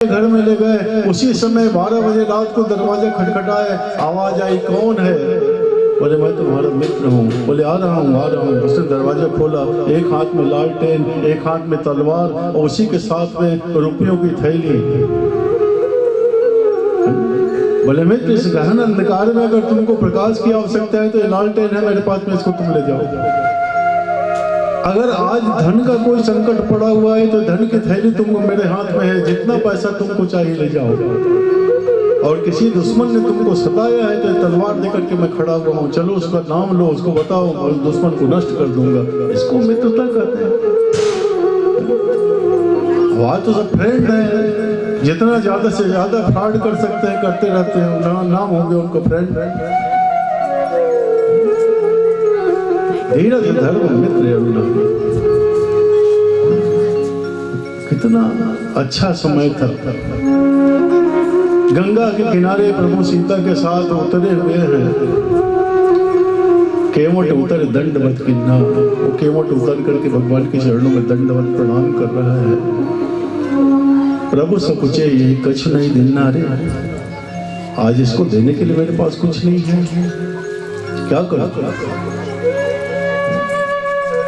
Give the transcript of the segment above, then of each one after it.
घर में ले गए। उसी समय 12 बजे रात को दरवाजा खटखटाए, आवाज आई, कौन है? बोले मैं तुम्हारा मित्र हूँ। बोले आ रहा हूँ आ रहा हूँ। उसने दरवाजा खोला, एक हाथ में लालटेन, एक हाथ में तलवार और उसी के साथ में रुपयों की थैली। बोले मित्र, इस गहन अंधकार में अगर तुमको प्रकाश की आवश्यकता है तो ये लालटेन है मेरे पास में, इसको तुम ले जाओ। अगर आज धन का कोई संकट पड़ा हुआ है तो धन की थैली तुमको मेरे हाथ में है, जितना पैसा तुमको चाहिए ले जाओ। और किसी दुश्मन ने तुमको सताया है तो तलवार लेकर के मैं खड़ा हुआ हूँ, चलो उसका नाम लो, उसको बताओ और दुश्मन को नष्ट कर दूंगा। इसको मित्रता कहते हैं। वहाँ तो सब फ्रेंड है, जितना ज्यादा से ज्यादा फ्रॉड कर सकते हैं करते रहते हैं, नाम होंगे उनको फ्रेंड। धीरज धर्म मित्र अरुण। कितना अच्छा समय था। गंगा के किनारे प्रभु सीता के साथ उतरे हुए हैं। केवट उतर दंडवत किन्ना, वो केवट उतर करके भगवान के चरणों में दंडवत प्रणाम कर रहा है। प्रभु सकुचे ये कुछ नहीं देना रे, आज इसको देने के लिए मेरे पास कुछ नहीं है, क्या करूं?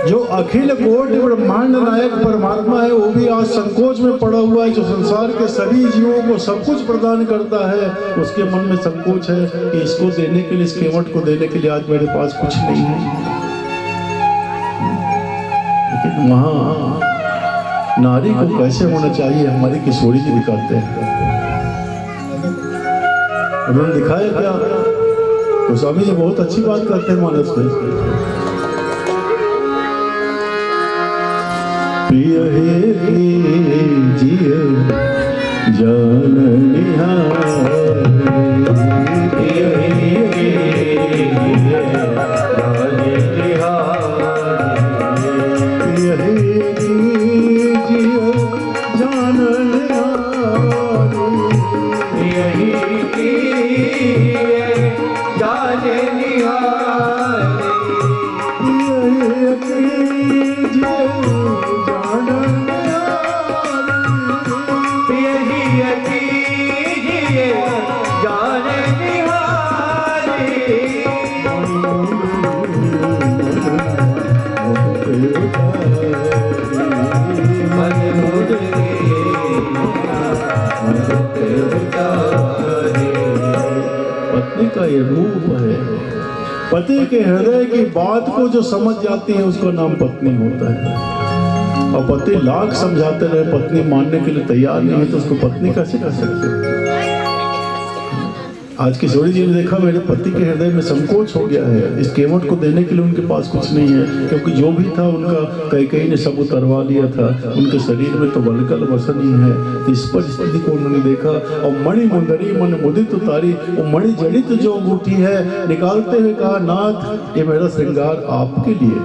जो अखिल कोटि ब्रह्मांड नायक परमात्मा है वो भी आज संकोच में पड़ा हुआ है। जो संसार के सभी जीवों को सब कुछ प्रदान करता है, उसके मन में संकोच है कि इसको देने के लिए, इस केवट को देने के लिए आज मेरे पास कुछ नहीं है। लेकिन वहां नारी को कैसे होना चाहिए हमारी किशोरी जी दिखाते हैं। उन्होंने दिखाया क्या? तो स्वामी जी बहुत अच्छी बात करते हैं मानस में। प्रिय हे कीजिए जान निहार, प्रिय हे कीजिए जान निहार, प्रिय हे कीजिए जान निहार, प्रिय हे कीजिए जान निहार, प्रिय हे कीजिए पत्नी का ये रूप है। पति के हृदय की बात को जो समझ जाती है उसका नाम पत्नी होता है। और पति लाख समझाते रहे, पत्नी मानने के लिए तैयार नहीं है तो उसको पत्नी कैसे कह सकते हैं? आज किशोरी जी ने देखा मेरे पति के हृदय में संकोच हो गया है, इस केवट को देने के लिए उनके पास कुछ नहीं है, क्योंकि जो भी था उनका कई ने सब उतरवा लिया था। उनके शरीर में तो बलकल वसन ही है। तो इस परिस्थिति को उन्होंने देखा और मणि मुंदरी मन मुदित उतारी, वो मणि जड़ित जो अंगूठी है निकालते हुए कहा, नाथ ये मेरा श्रृंगार आपके लिए।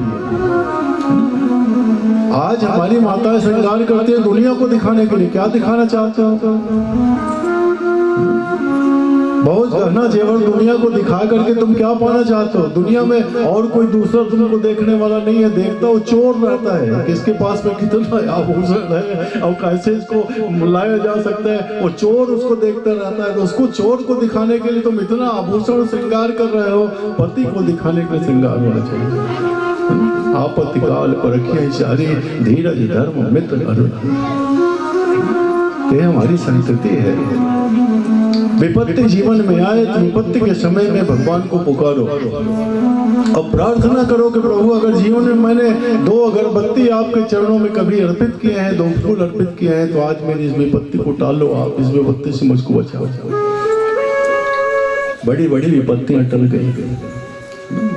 आज हमारी माताएं श्रृंगार करती है दुनिया को दिखाने के लिए। क्या दिखाना चाहते हो? बहुत गहना जेवर दुनिया को दिखा करके तुम क्या पाना चाहते हो? दुनिया में और कोई दूसरा तुमको देखने वाला नहीं है। देखता वो चोर रहता है, किसके पास में कितना आभूषण है और कैसे इसको लाया जा सकता है, वो चोर उसको देखता रहता है। तो उसको चोर को दिखाने के लिए तुम इतना आभूषण श्रृंगार कर रहे हो, पति को दिखाने के लिए श्रृंगार होना चाहिए। आपत्ति काल पर रखिए सारी, धीरज धर्म मित्र अरुण। ये हमारी संस्कृति है। विपत्ति जीवन में आए तो विपत्ति के समय में भगवान को पुकारो और प्रार्थना करो कि प्रभु अगर जीवन में मैंने 2 अगरबत्ती आपके चरणों में कभी अर्पित किए हैं, 2 फूल अर्पित किए हैं, तो आज मेरी इस विपत्ति को टालो, आप इस विपत्ति से मुझको बचाओ। बड़ी बड़ी विपत्तियां टल गई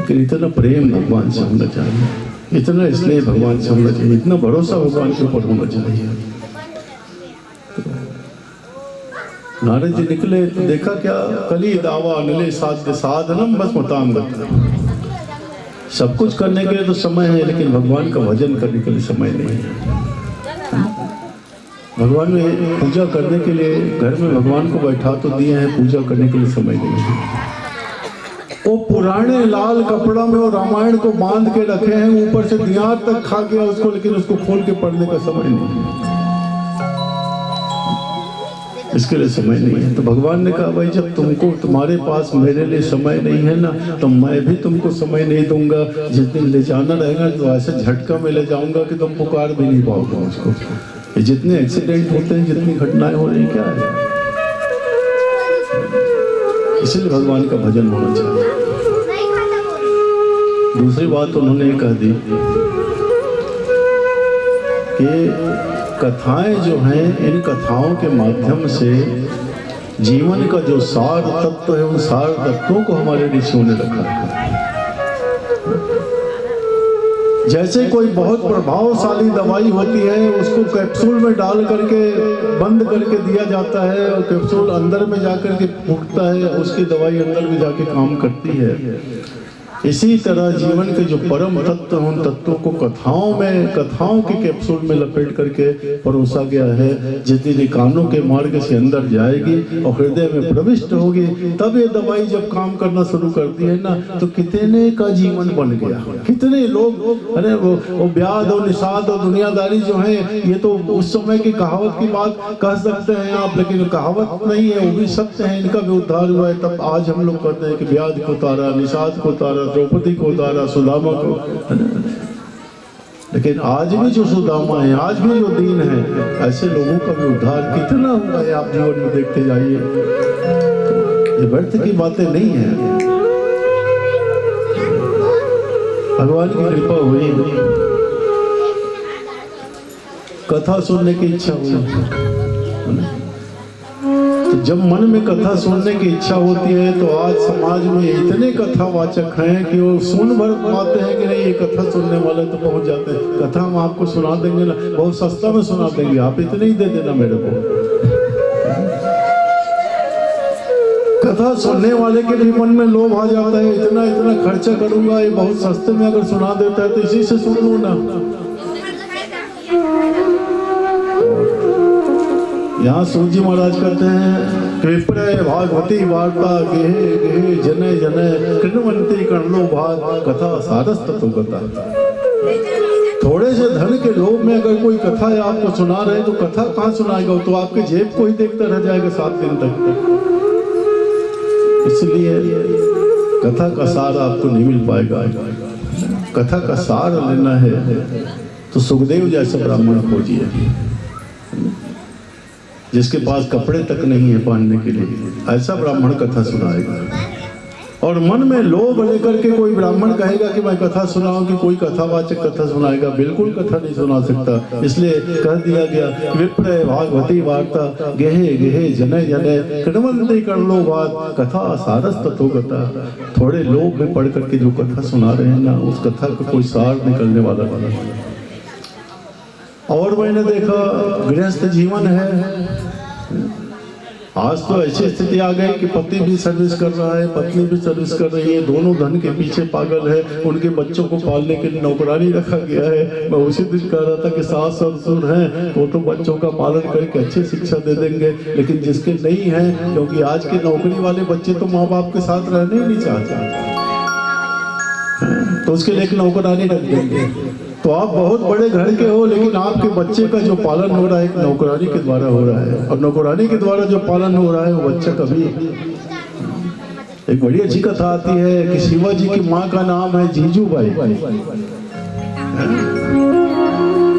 कि इतना प्रेम भगवान से होना चाहिए, इतना स्नेह भगवान से होना चाहिए, इतना भरोसा भगवान के ऊपर होना चाहिए। नारद जी निकले तो देखा क्या, कली दावा अनले साध्य साधनम बस मताम गति। सब कुछ करने के लिए तो समय है, लेकिन भगवान का भजन करने के लिए समय नहीं है। भगवान में पूजा करने के लिए घर में भगवान को बैठा तो दिए हैं, पूजा करने के लिए समय नहीं है। वो पुराने लाल कपड़ा में वो रामायण को बांध के रखे हैं, ऊपर से दियार तक खा गया उसको, लेकिन उसको खोल के पढ़ने का समय नहीं है। इसके लिए समय नहीं है। तो भगवान ने कहा भाई जब तुमको तुम्हारे पास मेरे लिए समय नहीं है ना, तो मैं भी तुमको समय नहीं दूंगा। जिस दिन ले जाना रहेगा तो ऐसे झटका में ले जाऊंगा कि तुम पुकार भी नहीं पाओगे उसको। ये जितने एक्सीडेंट होते हैं, जितनी घटनाएं हो रही, क्या है? इसलिए भगवान का भजन होना चाहिए। दूसरी बात उन्होंने कह दी कि कथाएं जो हैं, इन कथाओं के माध्यम से जीवन का जो सार तत्व है, उन सार तत्वों को हमारे ऋषियों ने रखा है। जैसे कोई बहुत प्रभावशाली दवाई होती है, उसको कैप्सूल में डाल करके बंद करके दिया जाता है और कैप्सूल अंदर में जाकर के फूटता है, उसकी दवाई अंदर में जाके काम करती है। इसी तरह जीवन के जो परम तत्व, उन तत्वों को कथाओं के कैप्सूल में लपेट करके परोसा गया है। जिस दिन कानों के मार्ग से अंदर जाएगी और हृदय में प्रविष्ट होगी, तब ये दवाई जब काम करना शुरू करती है ना, तो कितने का जीवन बन गया। कितने लोग, अरे वो ब्याज और निषाद और दुनियादारी जो है, ये तो उस समय की कहावत की बात कह सकते हैं आप, लेकिन कहावत नहीं है, वो भी सत्य है। इनका भी उद्धार हुआ है। तब आज हम लोग कहते हैं कि ब्याज को उतारा, निषाद को उतारा, द्रौपदी को उतारा, सुदामा को। लेकिन आज भी जो सुदामा है, आज भी जो दीन है, ऐसे लोगों का भी उद्धार कितना हुआ है, आप जीवन में देखते जाइए। ये व्यर्थ की बातें नहीं है। भगवान की कृपा हुई, कथा सुनने की इच्छा हुई। तो जब मन में कथा सुनने की इच्छा होती है, तो आज समाज में इतने कथावाचक हैं कि वो सुन भर पाते हैं कि नहीं, ये कथा सुनने वाले तो पहुंच जाते हैं। कथा हम आपको सुना देंगे ना, बहुत सस्ता में सुना देंगे, आप इतने ही दे देना मेरे को। कथा सुनने वाले के भी मन में लोभ आ जाता है, इतना इतना खर्चा करूंगा, ये बहुत सस्ते में अगर सुना देता है तो इसी से सुन लूं ना। यहाँ सूत जी महाराज कहते हैं, विप्रय भागवती वार्ता गेहे गेहे जने जने कृणवंती कर्णो भाग कथा सारस तत्व कथा। थोड़े से धन के लोभ में अगर कोई कथा है आपको सुना रहे, तो कथा कहाँ सुनाएगा? तो आपके जेब को ही देखता रह जाएगा 7 दिन तक। इसलिए कथा का सार आपको नहीं मिल पाएगा। कथा का सार लेना है तो सुखदेव जैसे ब्राह्मण खोजिए, जिसके पास कपड़े तक नहीं है पहनने के लिए, ऐसा ब्राह्मण कथा सुनाएगा। और मन में लोभ लेकर के कोई ब्राह्मण कहेगा कि मैं कथा सुनाऊं, कि कोई कथावाचक कथा सुनाएगा, बिल्कुल कथा नहीं सुना सकता। इसलिए कह दिया गया, विप्रय भागवती वार्ता गेहे गेहे जने जने कृणवंती कर्णो भाग कथा सारस तत्व कथा। थोड़े लोभ में पढ़ करके जो कथा सुना रहे हैं ना, उस कथा का कोई सार निकलने वाला नहीं। और मैंने देखा गृहस्थ जीवन है, आज तो ऐसी स्थिति आ गई कि पति भी सर्विस कर रहा है, पत्नी भी सर्विस कर रही है, दोनों धन के पीछे पागल है। उनके बच्चों को पालने के लिए नौकरानी रखा गया है। मैं उसी दिन कह रहा था कि सास ससुर हैं, वो तो बच्चों का पालन करके अच्छी शिक्षा दे देंगे, लेकिन जिसके नहीं है, क्योंकि आज के नौकरी वाले बच्चे तो माँ बाप के साथ रहने ही नहीं चाहते, तो उसके लिए एक नौकरानी रख देंगे। तो आप बहुत बड़े घर के हो, लेकिन आपके बच्चे का जो पालन हो रहा है एक नौकरानी के द्वारा हो रहा है, और नौकरानी के द्वारा जो पालन हो रहा है वो बच्चा कभी। एक बड़ी अच्छी कथा आती है कि शिवा जी की माँ का नाम है जीजूबाई।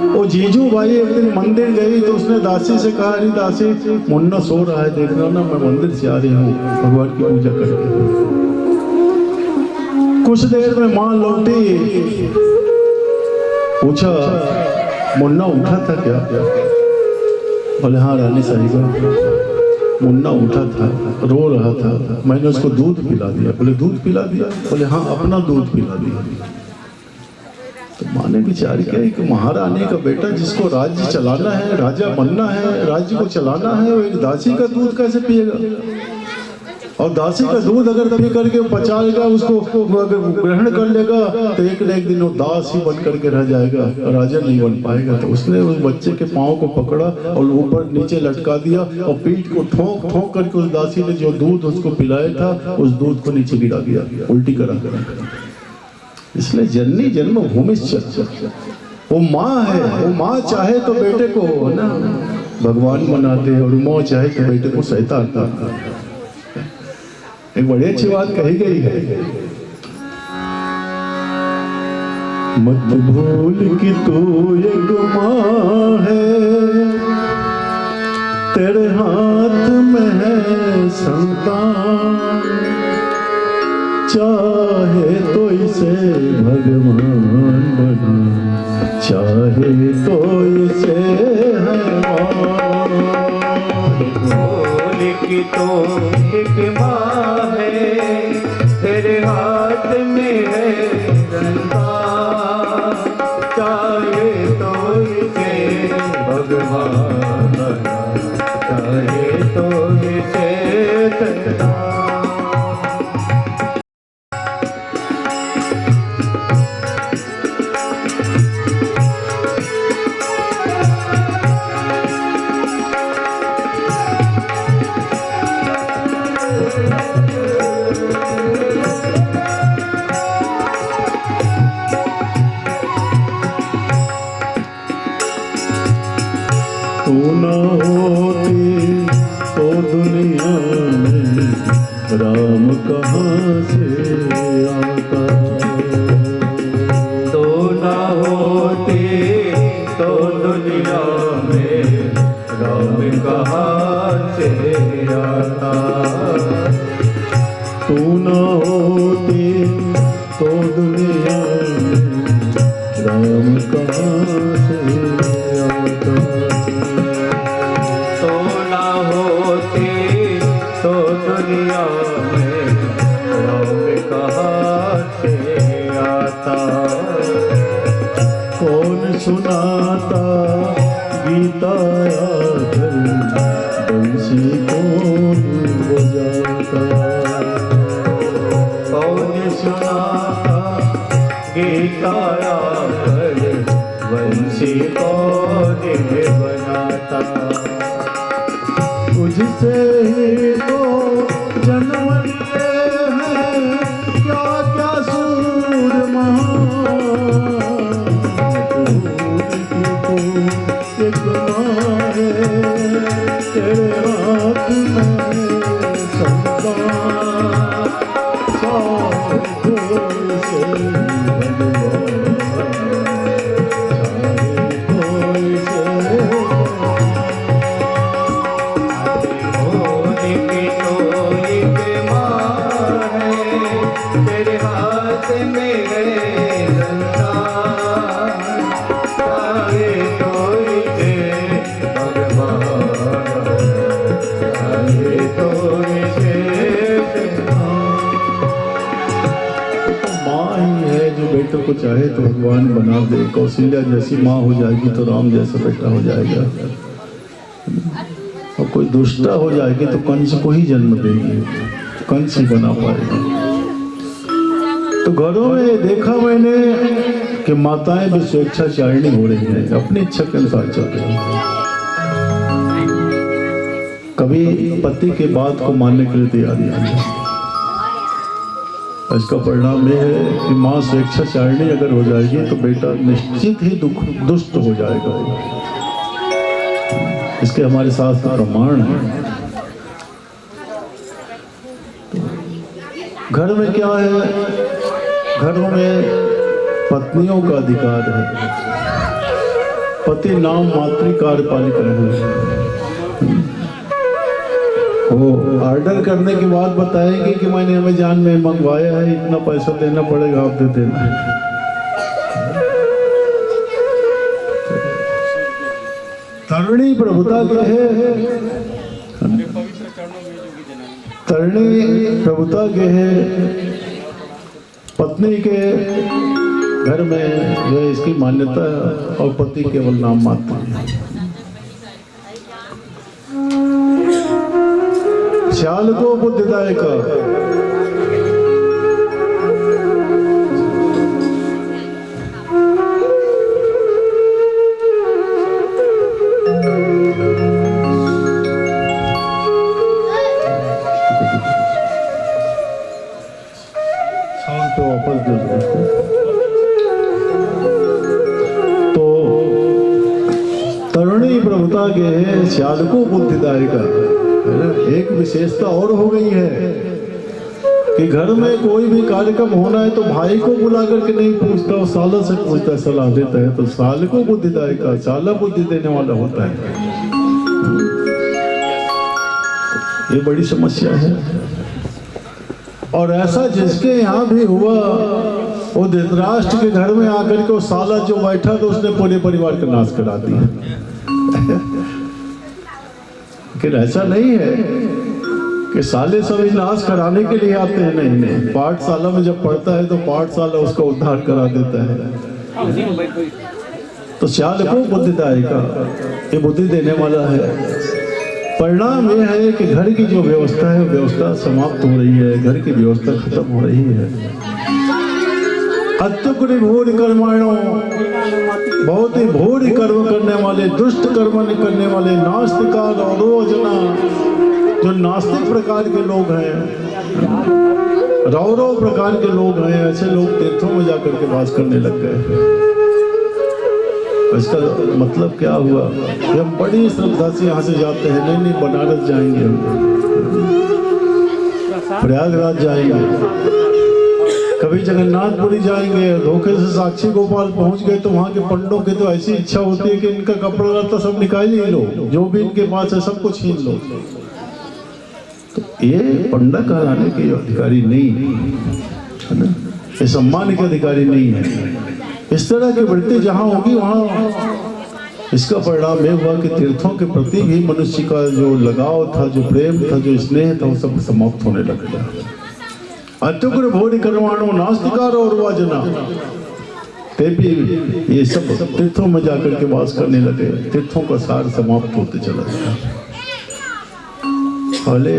वो जीजूबाई एक दिन मंदिर गई तो उसने दासी से कहा, अरे दासी मुन्ना सो रहा है, देखना ना, मैं मंदिर से आ रही हूँ भगवान की पूजा करके। कुछ देर में माँ लौटी, पूछा मुन्ना उठा था क्या? बोले हाँ रानी साहिबा, मुन्ना उठा था, रो रहा था, मैंने उसको दूध पिला दिया। बोले दूध पिला दिया? बोले हाँ अपना दूध पिला दिया। तो माँ ने विचार किया कि महारानी का बेटा जिसको राज्य चलाना है, राजा बनना है, राज्य को चलाना है, वो एक दासी का दूध कैसे पिएगा? और दासी का दूध अगर पी करके पचाएगा, उसको अगर ग्रहण कर लेगा, तो एक न एक दिन वो दास ही बन करके रह जाएगा, राजा नहीं बन पाएगा। तो उसने उस बच्चे के पाँव को पकड़ा और ऊपर नीचे लटका दिया और पीठ को ठोक ठोक करके उस दासी ने जो दूध उसको पिलाया था, उस दूध को नीचे गिरा दिया, उल्टी करा। इसलिए जननी जन्मभूमि, वो माँ है, वो माँ चाहे तो बेटे को ना भगवान बनाते और मौ चाहे तो बेटे को शैतान बनाते। एक बड़ी अच्छी बात कही गई है, मत भूल कि तू एक माँ है, तेरे हाथ में है संतान, चाहे तो इसे भगवान बना, चाहे तो इसे हैवान। भूल कि तू एक माँ है, तेरे हाथ में है संतान, चाहे तो इसे भगवान बना, चाहे तो इसे संतान। तू ना होती तो दुनिया में राम कहाँ से आता, तो ना होती तो दुनिया में राम कहाँ से आता। तू ना होती तो दुनिया में राम कहाँ से आता, तो ना होती तो दुनिया में राम कहाँ से आता। कौन सुनाता गीता आकर, बंसी कौन बजाता, कौन सुनाता गीता आकर, बंसी कौन बनाता। तुझसे ही तो जन्म लिए हैं क्या क्या सूर महान, तू एक माँ है, तेरे हाथ में संतान, चाहे तो इसे भगवान, चाहे तो इसे भूल कि तू एक माँ है, तेरे हाथ में है संतान, चाहे तो इसे भगवान, चाहे तो इसे संतान। माँ ही है जो बेटों को चाहे तो भगवान बना दे। कौशल्या जैसी माँ हो जाएगी तो राम जैसा बेटा हो जाएगा, और कोई दुष्टा हो जाएगी तो कंस को ही जन्म देगी, कंस ही बना पाएगा। तो घरों में देखा मैंने कि माताएं भी स्वेच्छाचारिणी हो रही हैं, अपनी इच्छा के अनुसार चल रही हैं। कभी पति के बात को मानने के लिए तैयार नहीं है। इसका परिणाम यह है कि माँ स्वेच्छाचारिणी अगर हो जाएगी तो बेटा निश्चित ही दुष्ट हो जाएगा। इसके हमारे शास्त्र प्रमाण है। घर में क्या है, घरों में पत्नियों का अधिकार है, पति नाम मातृ कार्यपालिका है। वो ऑर्डर करने के बाद बताएगी कि मैंने अमेज़न में मंगवाया है, इतना पैसा देना पड़ेगा, आप दे देना। तरुणी प्रभुता के है, तरुणी प्रभुता के है, पत्नी के घर में यह इसकी मान्यता है, और पति केवल नाम मात्र है। ख्याल को बुद्धिदायक वापस दे दो। तो तरुणी प्रभुता के साधको बुद्धिदायिका, है ना। एक विशेषता और हो गई है कि घर में कोई भी कार्यक्रम होना है तो भाई को बुला करके नहीं पूछता, और साला से पूछता, सलाह देता है। तो सालको बुद्धिदायिका, साला बुद्धि देने वाला होता है। ये बड़ी समस्या है। और ऐसा जिसके यहाँ भी हुआ, वो धृतराष्ट्र के घर में आकर के वो साला जो बैठा तो उसने पूरे परिवार का नाश करा दिया। लेकिन ऐसा नहीं है कि साले सभी नाश कराने के लिए आते हैं, नहीं। पाठशाला में जब पढ़ता है तो पाठशाला उसका उद्धार करा देता है। तो सालको बुद्धिदायिका, ये बुद्धि देने वाला है। परिणाम यह है कि घर की जो व्यवस्था है, व्यवस्था समाप्त हो रही है, घर की व्यवस्था खत्म हो रही है। अत्युग्र भूरि कर्माणो, बहुत ही भूरि कर्म करने वाले, दुष्ट कर्म करने वाले, नास्तिका रौरोजना, जो नास्तिक प्रकार के लोग हैं, रौरव प्रकार के लोग हैं, ऐसे लोग तीर्थों में जाकर के वास करने लग गए। इसका मतलब क्या हुआ कि हम बड़ी श्रद्धा से यहाँ से जाते हैं, नहीं बनारस जाएंगे, हम प्रयागराज जाएंगे, कभी जगन्नाथपुरी जाएंगे, धोखे से साक्षी गोपाल पहुंच गए तो वहाँ के पंडों की तो ऐसी इच्छा होती है कि इनका कपड़ा लत्ता सब निकाल ही लो, जो भी इनके पास है सब कुछ छीन लो। तो ये पंडा कहलाने के अधिकारी नहीं है ना, ये सम्मान के अधिकारी नहीं है। इस तरह की वृत्ति जहाँ होगी वहाँ इसका परिणाम यह हुआ कि तीर्थों के प्रति भी मनुष्य का जो लगाव था, जो प्रेम था, जो स्नेह था, वो सब समाप्त होने लग गया। अत्युग्र भूरि कर्माणो नास्तिकार और वाजना, ते भी ये सब तीर्थों में जाकर के वास करने लगे। तीर्थों का सार समाप्त होते चला गया। पहले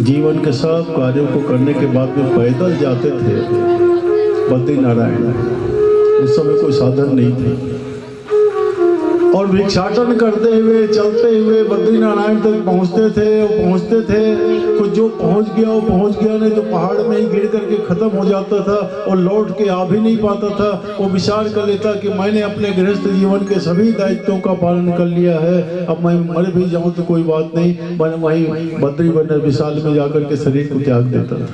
जीवन के सब कार्यों को करने के बाद में पैदल जाते थे बद्रीनारायण। उस समय कोई साधन नहीं थे, और भिक्षाटन करते हुए चलते हुए बद्रीनारायण तक पहुंचते थे। कुछ जो पहुंच गया वो पहुंच गया, नहीं तो पहाड़ में ही गिर करके खत्म हो जाता था और लौट के आ भी नहीं पाता था। वो विचार कर लेता कि मैंने अपने गृहस्थ जीवन के सभी दायित्वों का पालन कर लिया है, अब मैं मर भी जाऊं तो कोई बात नहीं, मैं वहीं बद्री वन विशाल में जाकर के शरीर को त्याग देता था।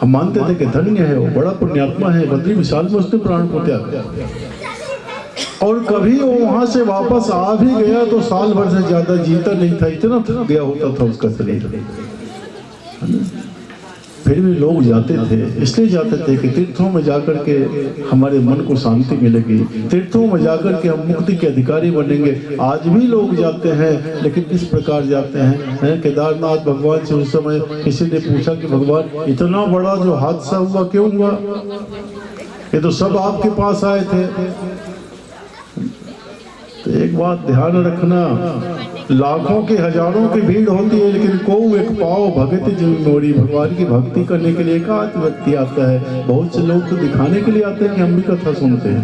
हम मानते थे कि धन्य है वो, बड़ा पुण्यात्मा है, बद्री विशाल में उसने प्राण को त्याग दिया। और कभी वो वहां से वापस आ भी गया तो साल भर से ज्यादा जीता नहीं था, इतना गया होता था उसका शरीर। फिर भी लोग जाते थे, इसलिए जाते थे कि तीर्थों में जाकर के हमारे मन को शांति मिलेगी, तीर्थों में जाकर के हम मुक्ति के अधिकारी बनेंगे। आज भी लोग जाते हैं, लेकिन किस प्रकार जाते हैं? केदारनाथ भगवान से उस समय किसी ने पूछा कि भगवान इतना बड़ा जो हादसा हुआ क्यों हुआ? ये तो सब आपके पास आए थे। तो एक बात ध्यान रखना, लाखों की हजारों की भीड़ होती है, लेकिन को एक पाव भगत जिम्मेवारी, भगवान की भक्ति करने के लिए एक आध व्यक्ति आता है। बहुत से लोग तो दिखाने के लिए आते हैं कि हम भी कथा सुनते हैं।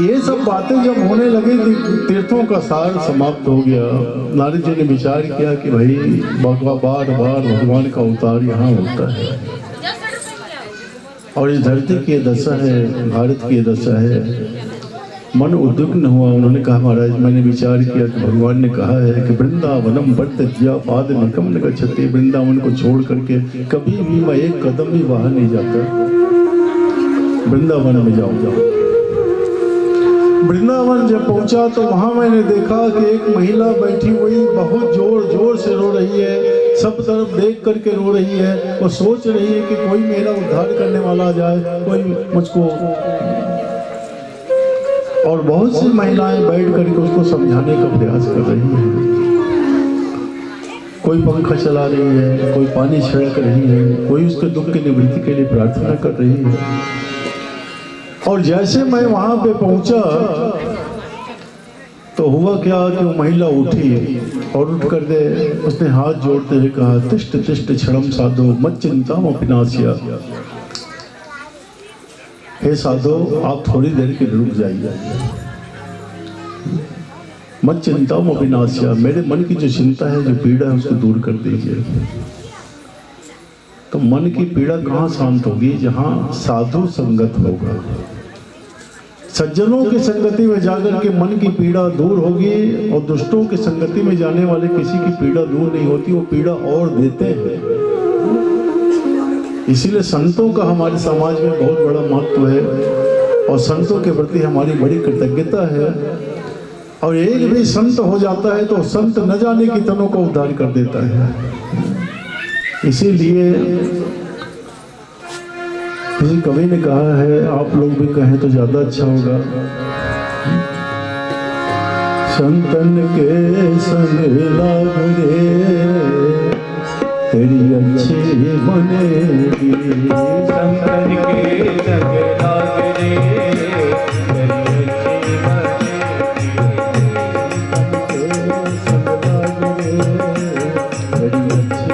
ये सब बातें जब होने लगी, तीर्थों का सार समाप्त हो गया। नारद जी ने विचार किया कि भाई बार बार भगवान का अवतार यहाँ होता है, और इस धरती की दशा है, भारत की दशा है। मन उद्विग्न हुआ। उन्होंने कहा महाराज मैंने विचार किया कि भगवान ने कहा है कि वृंदावनम वर्तज्या पाद निकम न गच्छति, वृंदावन को छोड़ करके कभी भी मैं एक कदम भी बाहर नहीं जाता। वृंदावन में जाऊंगा। वृंदावन जब पहुंचा तो वहां मैंने देखा कि एक महिला बैठी हुई बहुत जोर जोर से रो रही है, सब तरफ देख करके रो रही है और सोच रही है कि कोई मेरा उद्धार करने वाला आ जाए, कोई मुझको। और बहुत सी महिलाएं बैठ करके उसको समझाने का प्रयास कर रही हैं। कोई पंखा चला रही है, कोई पानी छिड़क रही है, कोई उसके दुख की निवृत्ति के लिए प्रार्थना कर रही है। और जैसे मैं वहां पे पहुंचा तो हुआ क्या कि वो महिला उठी और उठ कर दे उसने हाथ जोड़ते हुए कहा, तिष्ठ तिष्ठ क्षणम साधो मत चिंताम अपिनाश्या। हे साधो आप थोड़ी देर के रुक जाइए, मत चिंताम अपिनाश्या, मेरे मन की जो चिंता है, जो पीड़ा है, उसको दूर कर दीजिए। तो मन की पीड़ा कहाँ शांत होगी? जहाँ साधु संगत होगा। सज्जनों की संगति में जाकर के मन की पीड़ा दूर होगी, और दुष्टों की संगति में जाने वाले किसी की पीड़ा दूर नहीं होती, वो पीड़ा और देते हैं। इसीलिए संतों का हमारे समाज में बहुत बड़ा महत्व है, और संतों के प्रति हमारी बड़ी कृतज्ञता है। और एक भी संत हो जाता है तो संत न जाने कितनों को उद्धार कर देता है। इसीलिए किसी कवि ने कहा है, आप लोग भी कहें तो ज्यादा अच्छा होगा, संतन के संग लाग रे तेरी अच्छी बनेगी, संतन के संग लाग रे तेरी अच्छी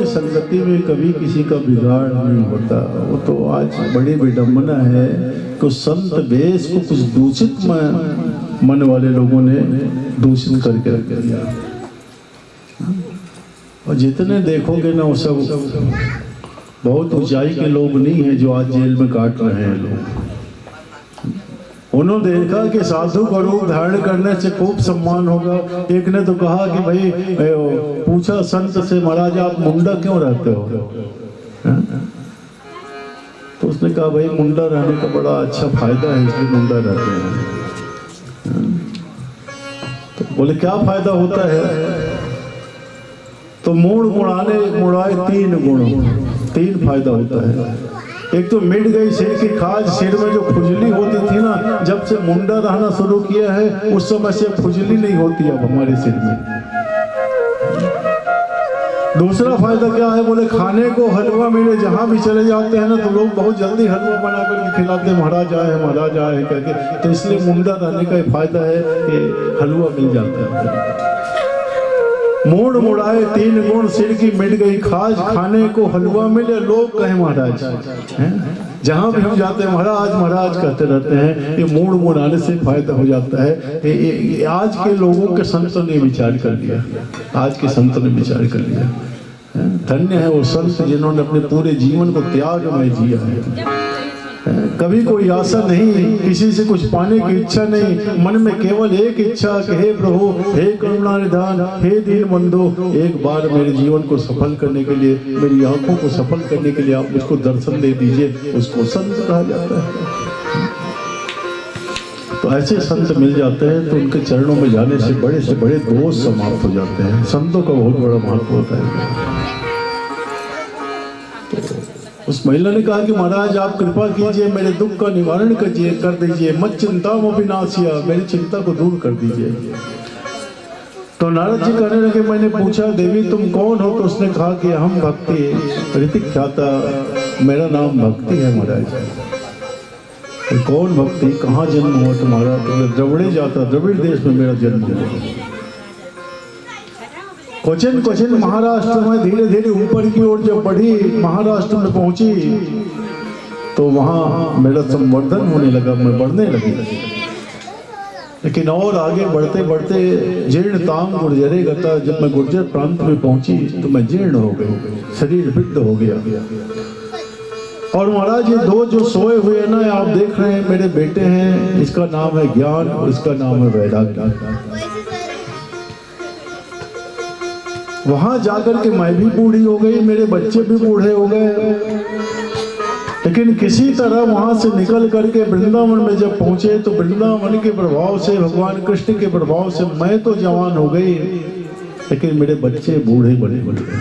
संगति में कभी किसी का बिगाड़ नहीं होता। वो तो आज बड़ी विडंबना है कि संत वेश को कुछ दूषित मन वाले लोगों ने दूषित करके रख दिया, और जितने देखोगे ना वो सब बहुत ऊंचाई के लोग नहीं है जो आज जेल में काट रहे हैं लोग। उन्होंने देखा कि साधु का रूप धारण करने से खूब सम्मान होगा। एक ने तो कहा कि भाई पूछा संत से, महाराज आप मुंडा क्यों रहते हो? तो उसने कहा भाई मुंडा रहने का बड़ा अच्छा फायदा है, इसलिए मुंडा रहते हैं। तो बोले क्या फायदा होता है? तो मूड मुड़ाए तीन फायदा होता है। एक तो मिट गई सिर की खाज, सिर में जो खुजली होती थी ना, जब से मुंडा रहना शुरू किया है उस समय से खुजली नहीं होती अब हमारे सिर में। दूसरा फायदा क्या है? बोले खाने को हलवा मिले, जहां भी चले जाते हैं ना तो लोग बहुत जल्दी हलवा बना करके खिलाते, महाराज आए करके। तो इसलिए मुंडा रहने का फायदा है कि हलवा मिल जाता है। मूड मुड़ाए तीन गुण, सिर की मिट गई खाज, खाने को हलवा मिले, लोग कहे महाराज। जहां भी हम जाते हैं महाराज कहते रहते हैं। ये मूड मुड़ाने से फायदा हो जाता है। आज के लोगों के संतों ने विचार कर लिया, आज के संतों ने विचार कर लिया। धन्य है वो संत जिन्होंने अपने पूरे जीवन को त्याग में जिया है। कभी कोई आशा नहीं, किसी से कुछ पाने की इच्छा नहीं, मन में केवल एक इच्छा कि हे प्रभु, हे करुणा निधान, हे दीन बंधु, एक बार मेरे जीवन को सफल करने के लिए, मेरी आंखों को सफल करने के लिए आप मुझको दर्शन दे दीजिए। उसको संत कहा जाता है। तो ऐसे संत मिल जाते हैं तो उनके चरणों में जाने से बड़े दोष समाप्त हो जाते हैं। संतों का बहुत बड़ा महत्व होता है। उस महिला ने कहा कि महाराज आप कृपा कीजिए, मेरे दुख का निवारण कर दीजिए, मत चिंता मो विनाशिया, मेरी चिंता को दूर कर दीजिए। तो नारद जी कहने लगे, मैंने पूछा देवी तुम कौन हो? तो उसने कहा कि हम भक्ति ऋतिक ख्याता, मेरा नाम भक्ति है महाराज। तो कौन भक्ति, कहाँ जन्म हुआ तुम्हारा? तो द्रविड़ जाता, द्रविड़ देश में मेरा जन्म हुआ। क्वचिन महाराष्ट्र में धीरे धीरे ऊपर की ओर जब बढ़ी, महाराष्ट्र में पहुंची तो वहां मेरा संवर्धन होने लगा, मैं बढ़ने लगी। लेकिन और आगे बढ़ते बढ़ते जीर्ण ताम गुर्जरे गता, जब मैं गुर्जर प्रांत में पहुंची तो मैं जीर्ण हो गई, शरीर वृद्ध हो गया। और महाराज ये दो जो सोए हुए हैं ना, आप देख रहे हैं मेरे बेटे हैं, इसका नाम है ज्ञान और इसका नाम है वैराग्य। वहां जाकर के मैं भी बूढ़ी हो गई, मेरे बच्चे भी बूढ़े हो गए, लेकिन किसी तरह वहां से निकल करके वृंदावन में जब पहुंचे तो वृंदावन के प्रभाव से, भगवान कृष्ण के प्रभाव से मैं तो जवान हो गई, लेकिन मेरे बच्चे बूढ़े बड़े बन गए।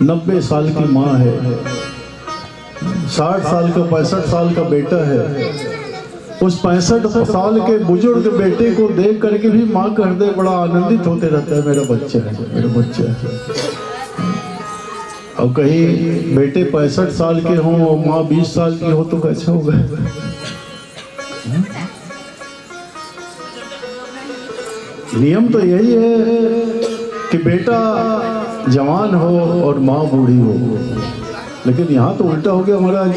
90 साल की माँ है, 60 साल का 65 साल का बेटा है। उस 65 साल के बुजुर्ग बेटे को देख करके भी माँ का हृदय बड़ा आनंदित होते रहता है, मेरा बच्चा है, मेरा बच्चा है। और कहीं बेटे 65 साल के हों और माँ 20 साल की हो तो कैसे होगा? नियम तो यही है कि बेटा जवान हो और माँ बूढ़ी हो, लेकिन यहाँ तो उल्टा हो गया महाराज।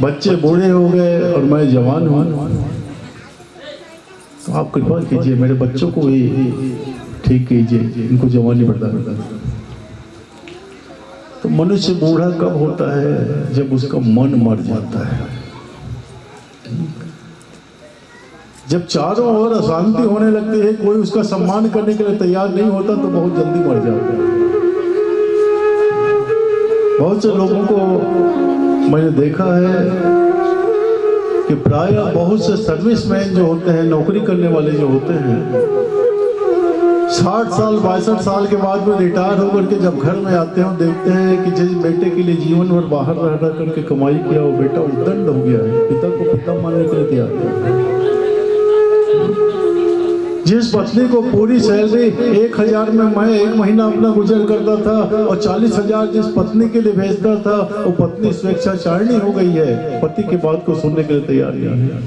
बच्चे बूढ़े हो गए और मैं जवान हूँ। तो आप कृपा कीजिए, मेरे बच्चों को ही ठीक कीजिए, इनको जवानी बता। तो मनुष्य बूढ़ा कब होता है? जब उसका मन मर जाता है। जब चारों ओर अशांति होने लगती है, कोई उसका सम्मान करने के लिए तैयार नहीं होता, तो बहुत जल्दी मर जाता है। बहुत से लोगों को मैंने देखा है कि प्राय बहुत से सर्विसमैन जो होते हैं, नौकरी करने वाले जो होते हैं, 60 साल 62 साल के बाद में रिटायर होकर के जब घर में आते हैं, देखते हैं कि जिस बेटे के लिए जीवन भर बाहर रह करके कमाई किया, वो बेटा उद्दंड हो गया है, पिता को पिता मानने के लिए तैयार है। जिस पत्नी को पूरी सैलरी 1000 में मैं 1 महीना अपना गुजर करता था और 40,000 जिस पत्नी के लिए भेजता था, वो पत्नी स्वेच्छाचारिणी हो गई है, पति की बात को सुनने के लिए तैयार नहीं है।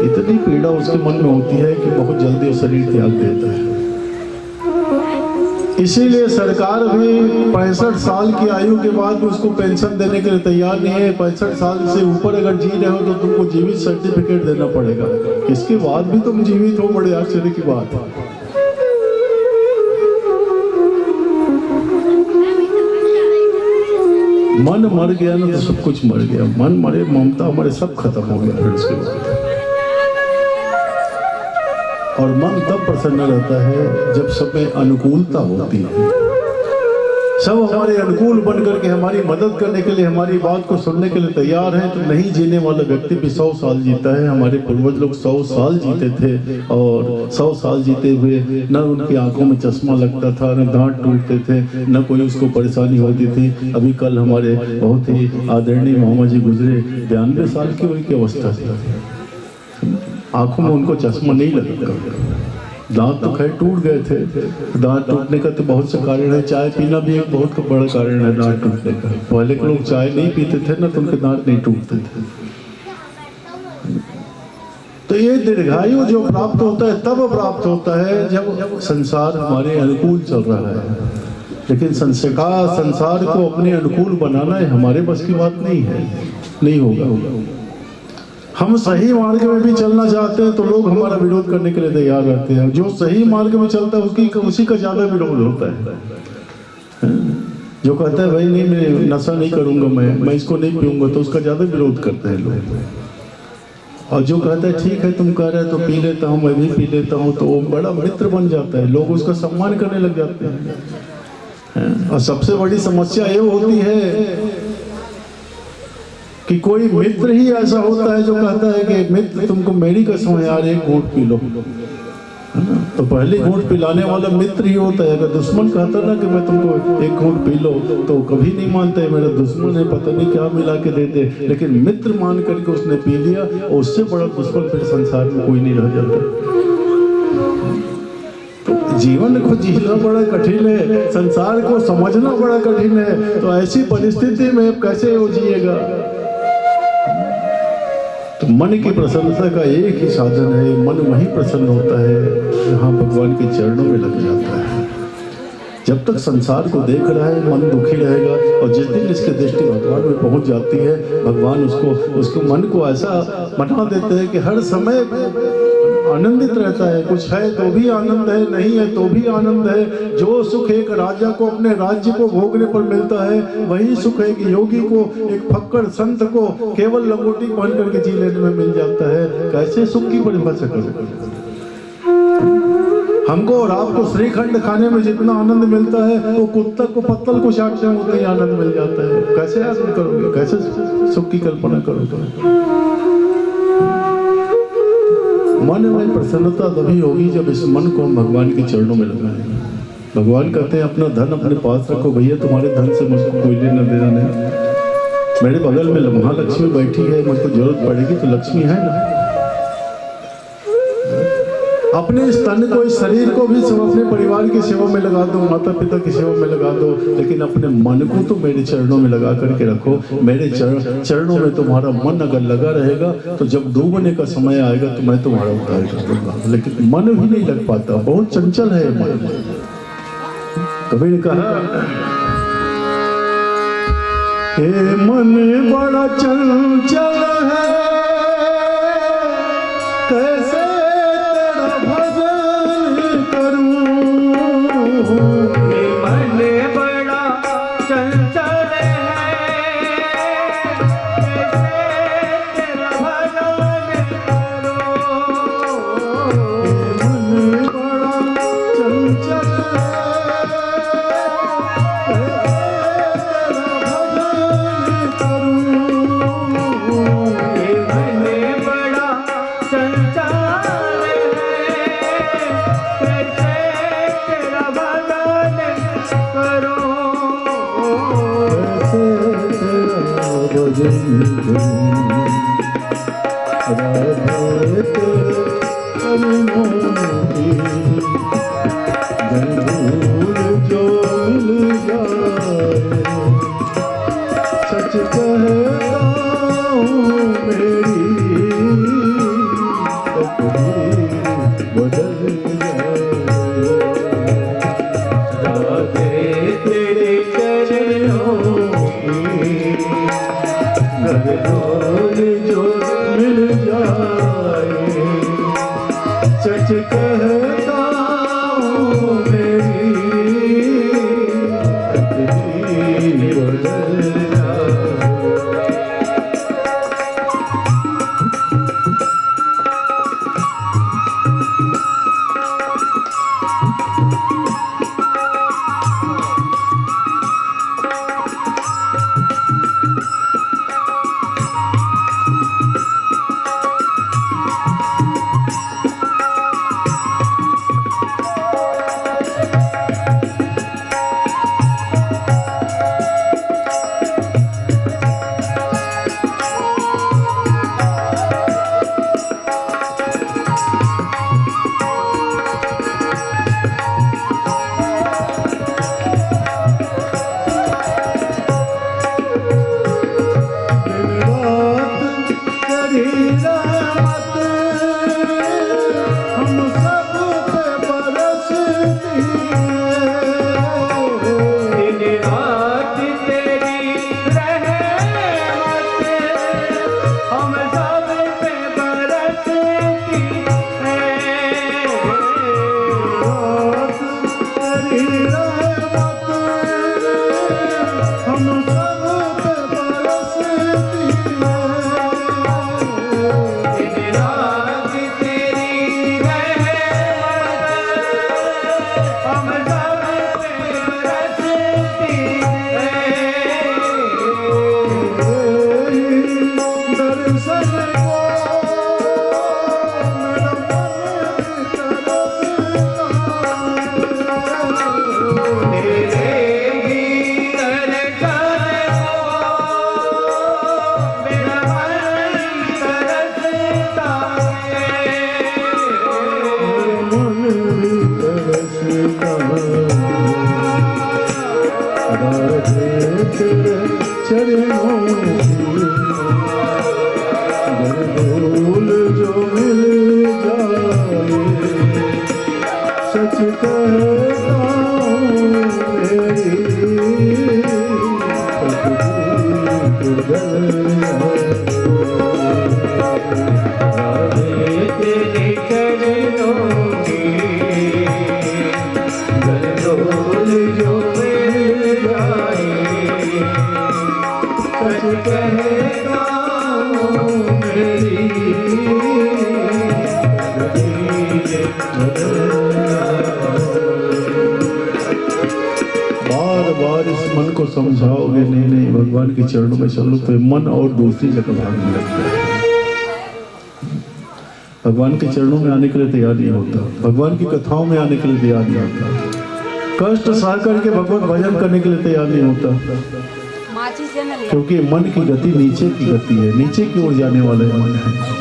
इतनी पीड़ा उसके मन में होती है कि बहुत जल्दी वो शरीर त्याग देता है। इसीलिए सरकार भी 65 साल की आयु के बाद भी उसको पेंशन देने के लिए तैयार नहीं है। 65 साल से ऊपर अगर जी रहे हो तो तुमको जीवित सर्टिफिकेट देना पड़ेगा। इसके बाद भी तुम जीवित हो, बड़े आश्चर्य की बात है। मन मर गया ना तो सब कुछ मर गया। मन मरे, ममता हमारे सब खत्म हो गया। फिर उसके बाद और मन तब प्रसन्न रहता है जब सब में अनुकूलता होती है। सब हमारे अनुकूल बन करके हमारी मदद करने के लिए, हमारी बात को सुनने के लिए तैयार है। तो नहीं जीने वाला व्यक्ति भी 100 साल जीता है। हमारे पूर्वज लोग 100 साल जीते थे और 100 साल जीते हुए न उनकी आंखों में चश्मा लगता था, न दांत टूटते थे, न कोई उसको परेशानी होती थी। अभी कल हमारे बहुत ही आदरणीय मामा जी गुजरे, 92 साल की उनकी अवस्था थी। आंखों में उनको चश्मा नहीं लगा। दांत तो खैर टूट गए थे। दांत टूटने का तो बहुत से कारण है। चाय पीना भी एक बहुत बड़ा कारण है दांत टूटने का। पहले के लोग चाय नहीं पीते थे ना, तो उनके दांत नहीं टूटते थे। तो ये दीर्घायु जो प्राप्त होता है तब प्राप्त होता है जब संसार हमारे अनुकूल चल रहा है। लेकिन संसार को अपने अनुकूल बनाना है हमारे बस की बात नहीं है, नहीं होगा। हम सही मार्ग में भी चलना चाहते हैं तो लोग हमारा विरोध करने के लिए तैयार रहते हैं। जो सही मार्ग में चलता है उसी का ज्यादा विरोध होता है। जो कहता है भाई नहीं मैं नशा नहीं करूंगा, मैं इसको नहीं पीऊंगा, तो उसका ज़्यादा विरोध करते हैं लोग। और जो कहता है ठीक है तुम कह रहे हो तो पी लेता हूँ, मैं भी पी लेता हूँ, तो वो बड़ा मित्र बन जाता है, लोग उसका सम्मान करने लग जाते हैं। और सबसे बड़ी समस्या ये होती है कि कोई मित्र ही ऐसा होता है जो कहता है कि मित्र तुमको मेरी कसम है यार एक घूंट पी लो, है ना। तो पहले घूंट पिलाने वाला मित्र ही होता है। अगर दुश्मन कहता ना कि मैं तुमको एक घूंट पी लो, तो कभी नहीं मानता है मेरा दुश्मन है, पता नहीं क्या मिला के देते, लेकिन मित्र मान करके उसने पी लिया, और उससे बड़ा दुश्मन फिर संसार में कोई नहीं रह जाता। तो जीवन को जीना बड़ा कठिन है, संसार को समझना बड़ा कठिन है। तो ऐसी परिस्थिति में कैसे वो जिएगा। तो मन की प्रसन्नता का एक ही साधन है, मन वही प्रसन्न होता है जहाँ भगवान के चरणों में लग जाता है। जब तक संसार को देख रहा है मन दुखी रहेगा, और जिस दिन इसकी दृष्टि भगवान में पहुंच जाती है, भगवान उसको मन को ऐसा बना देते हैं कि हर समय आनंदित रहता है। कुछ है तो भी आनंद है, नहीं है तो भी आनंद है। जो सुख एक राजा को अपने राज्य को भोगने पर मिलता है, वही सुख एक योगी को, एक फक्कड़ संत को केवल लंगोटी पहन करके जी लेने में मिल जाता है। कैसे सुख की परिभाषा कर सकते। हमको और आपको श्रीखंड खाने में जितना आनंद मिलता है, वो कुत्ता को पत्तल को चाटने में उतना ही आनंद मिल जाता है। कैसे आनंद करोगे, कैसे सुख की कल्पना करोगे। मन में प्रसन्नता तभी होगी जब इस मन को हम भगवान के चरणों में लगाएं। भगवान कहते हैं अपना धन अपने पास रखो भैया, तुम्हारे धन से मुझको कोई लेना देना नहीं। मेरे बगल में महालक्ष्मी बैठी है, मुझको जरूरत पड़ेगी तो लक्ष्मी है ना। अपने इस तन को, इस शरीर को भी सब अपने परिवार की सेवा में लगा दो, माता पिता की सेवा में लगा दो, लेकिन अपने मन को तो मेरे चरणों में लगा करके रखो। मेरे चरणों में तुम्हारा मन अगर लगा रहेगा, तो जब डूबने का समय आएगा तो मैं तुम्हारा उद्धार कर दूंगा। लेकिन मन भी नहीं लग पाता, बहुत चंचल है मन। कबीर ने कहा हे मन बड़ा चंचल है, कैसे सच कहता हूँ मेरी तेरे चरणों की गलगोल जो मिल जाए, सच कहता हूँ मेरी बार बार इस मन को समझाओगे नहीं नहीं भगवान के चरणों में चलो तो मन और दूसरी जगह भागने लगता है। भगवान के चरणों में आने के लिए तैयार नहीं होता, भगवान की कथाओं में आने के लिए तैयार नहीं होता, कष्ट सह करके भगवत भजन करने के लिए तैयार नहीं होता, क्योंकि मन की गति नीचे की गति है, नीचे की ओर जाने वाला है मन है।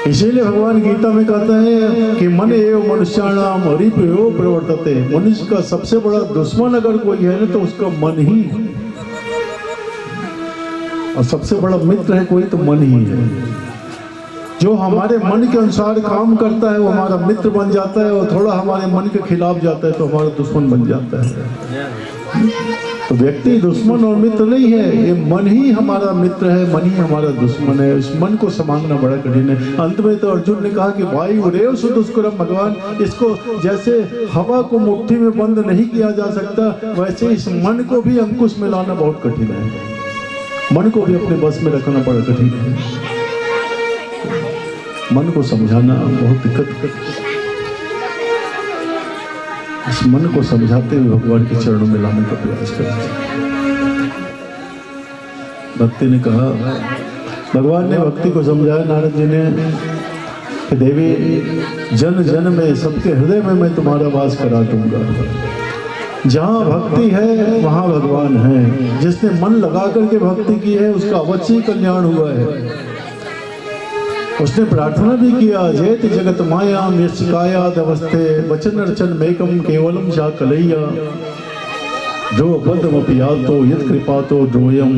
इसीलिए भगवान गीता में कहता है कि मन एव मनुष्याणाम हरिप्रियो प्रवर्तते। मनुष्य का सबसे बड़ा दुश्मन अगर कोई है ना तो उसका मन ही है, और सबसे बड़ा मित्र है कोई तो मन ही है। जो हमारे मन के अनुसार काम करता है वो हमारा मित्र बन जाता है, और थोड़ा हमारे मन के खिलाफ जाता है तो हमारा दुश्मन बन जाता है। तो व्यक्ति दुश्मन और मित्र नहीं है, ये मन ही हमारा मित्र है, मन ही हमारा दुश्मन है। इस मन को संभालना बड़ा कठिन है। अंत में तो अर्जुन ने कहा कि भाई उरेव सुदुष्करम, भगवान इसको जैसे हवा को मुट्ठी में बंद नहीं किया जा सकता, वैसे इस मन को भी अंकुश में लाना बहुत कठिन है। मन को भी अपने बस में रखना बड़ा कठिन है। मन को समझाना बहुत दिक्कत। इस मन को समझाते हुए भगवान के चरणों में लाने का प्रयास करते। भक्ति ने कहा, भगवान ने भक्ति को समझाया नारद जी ने कि देवी जन जन में सबके हृदय में मैं तुम्हारा वास करा दूंगा। जहाँ भक्ति है वहाँ भगवान है। जिसने मन लगा करके भक्ति की है उसका अवश्य कल्याण हुआ है। उसने प्रार्थना भी किया, जयति जगत माया मिर्चिकाया दवस्ते वचन अर्चन मेकम केवलम जा कलैया जो पद्मपियातो यत कृपातो द्रोयम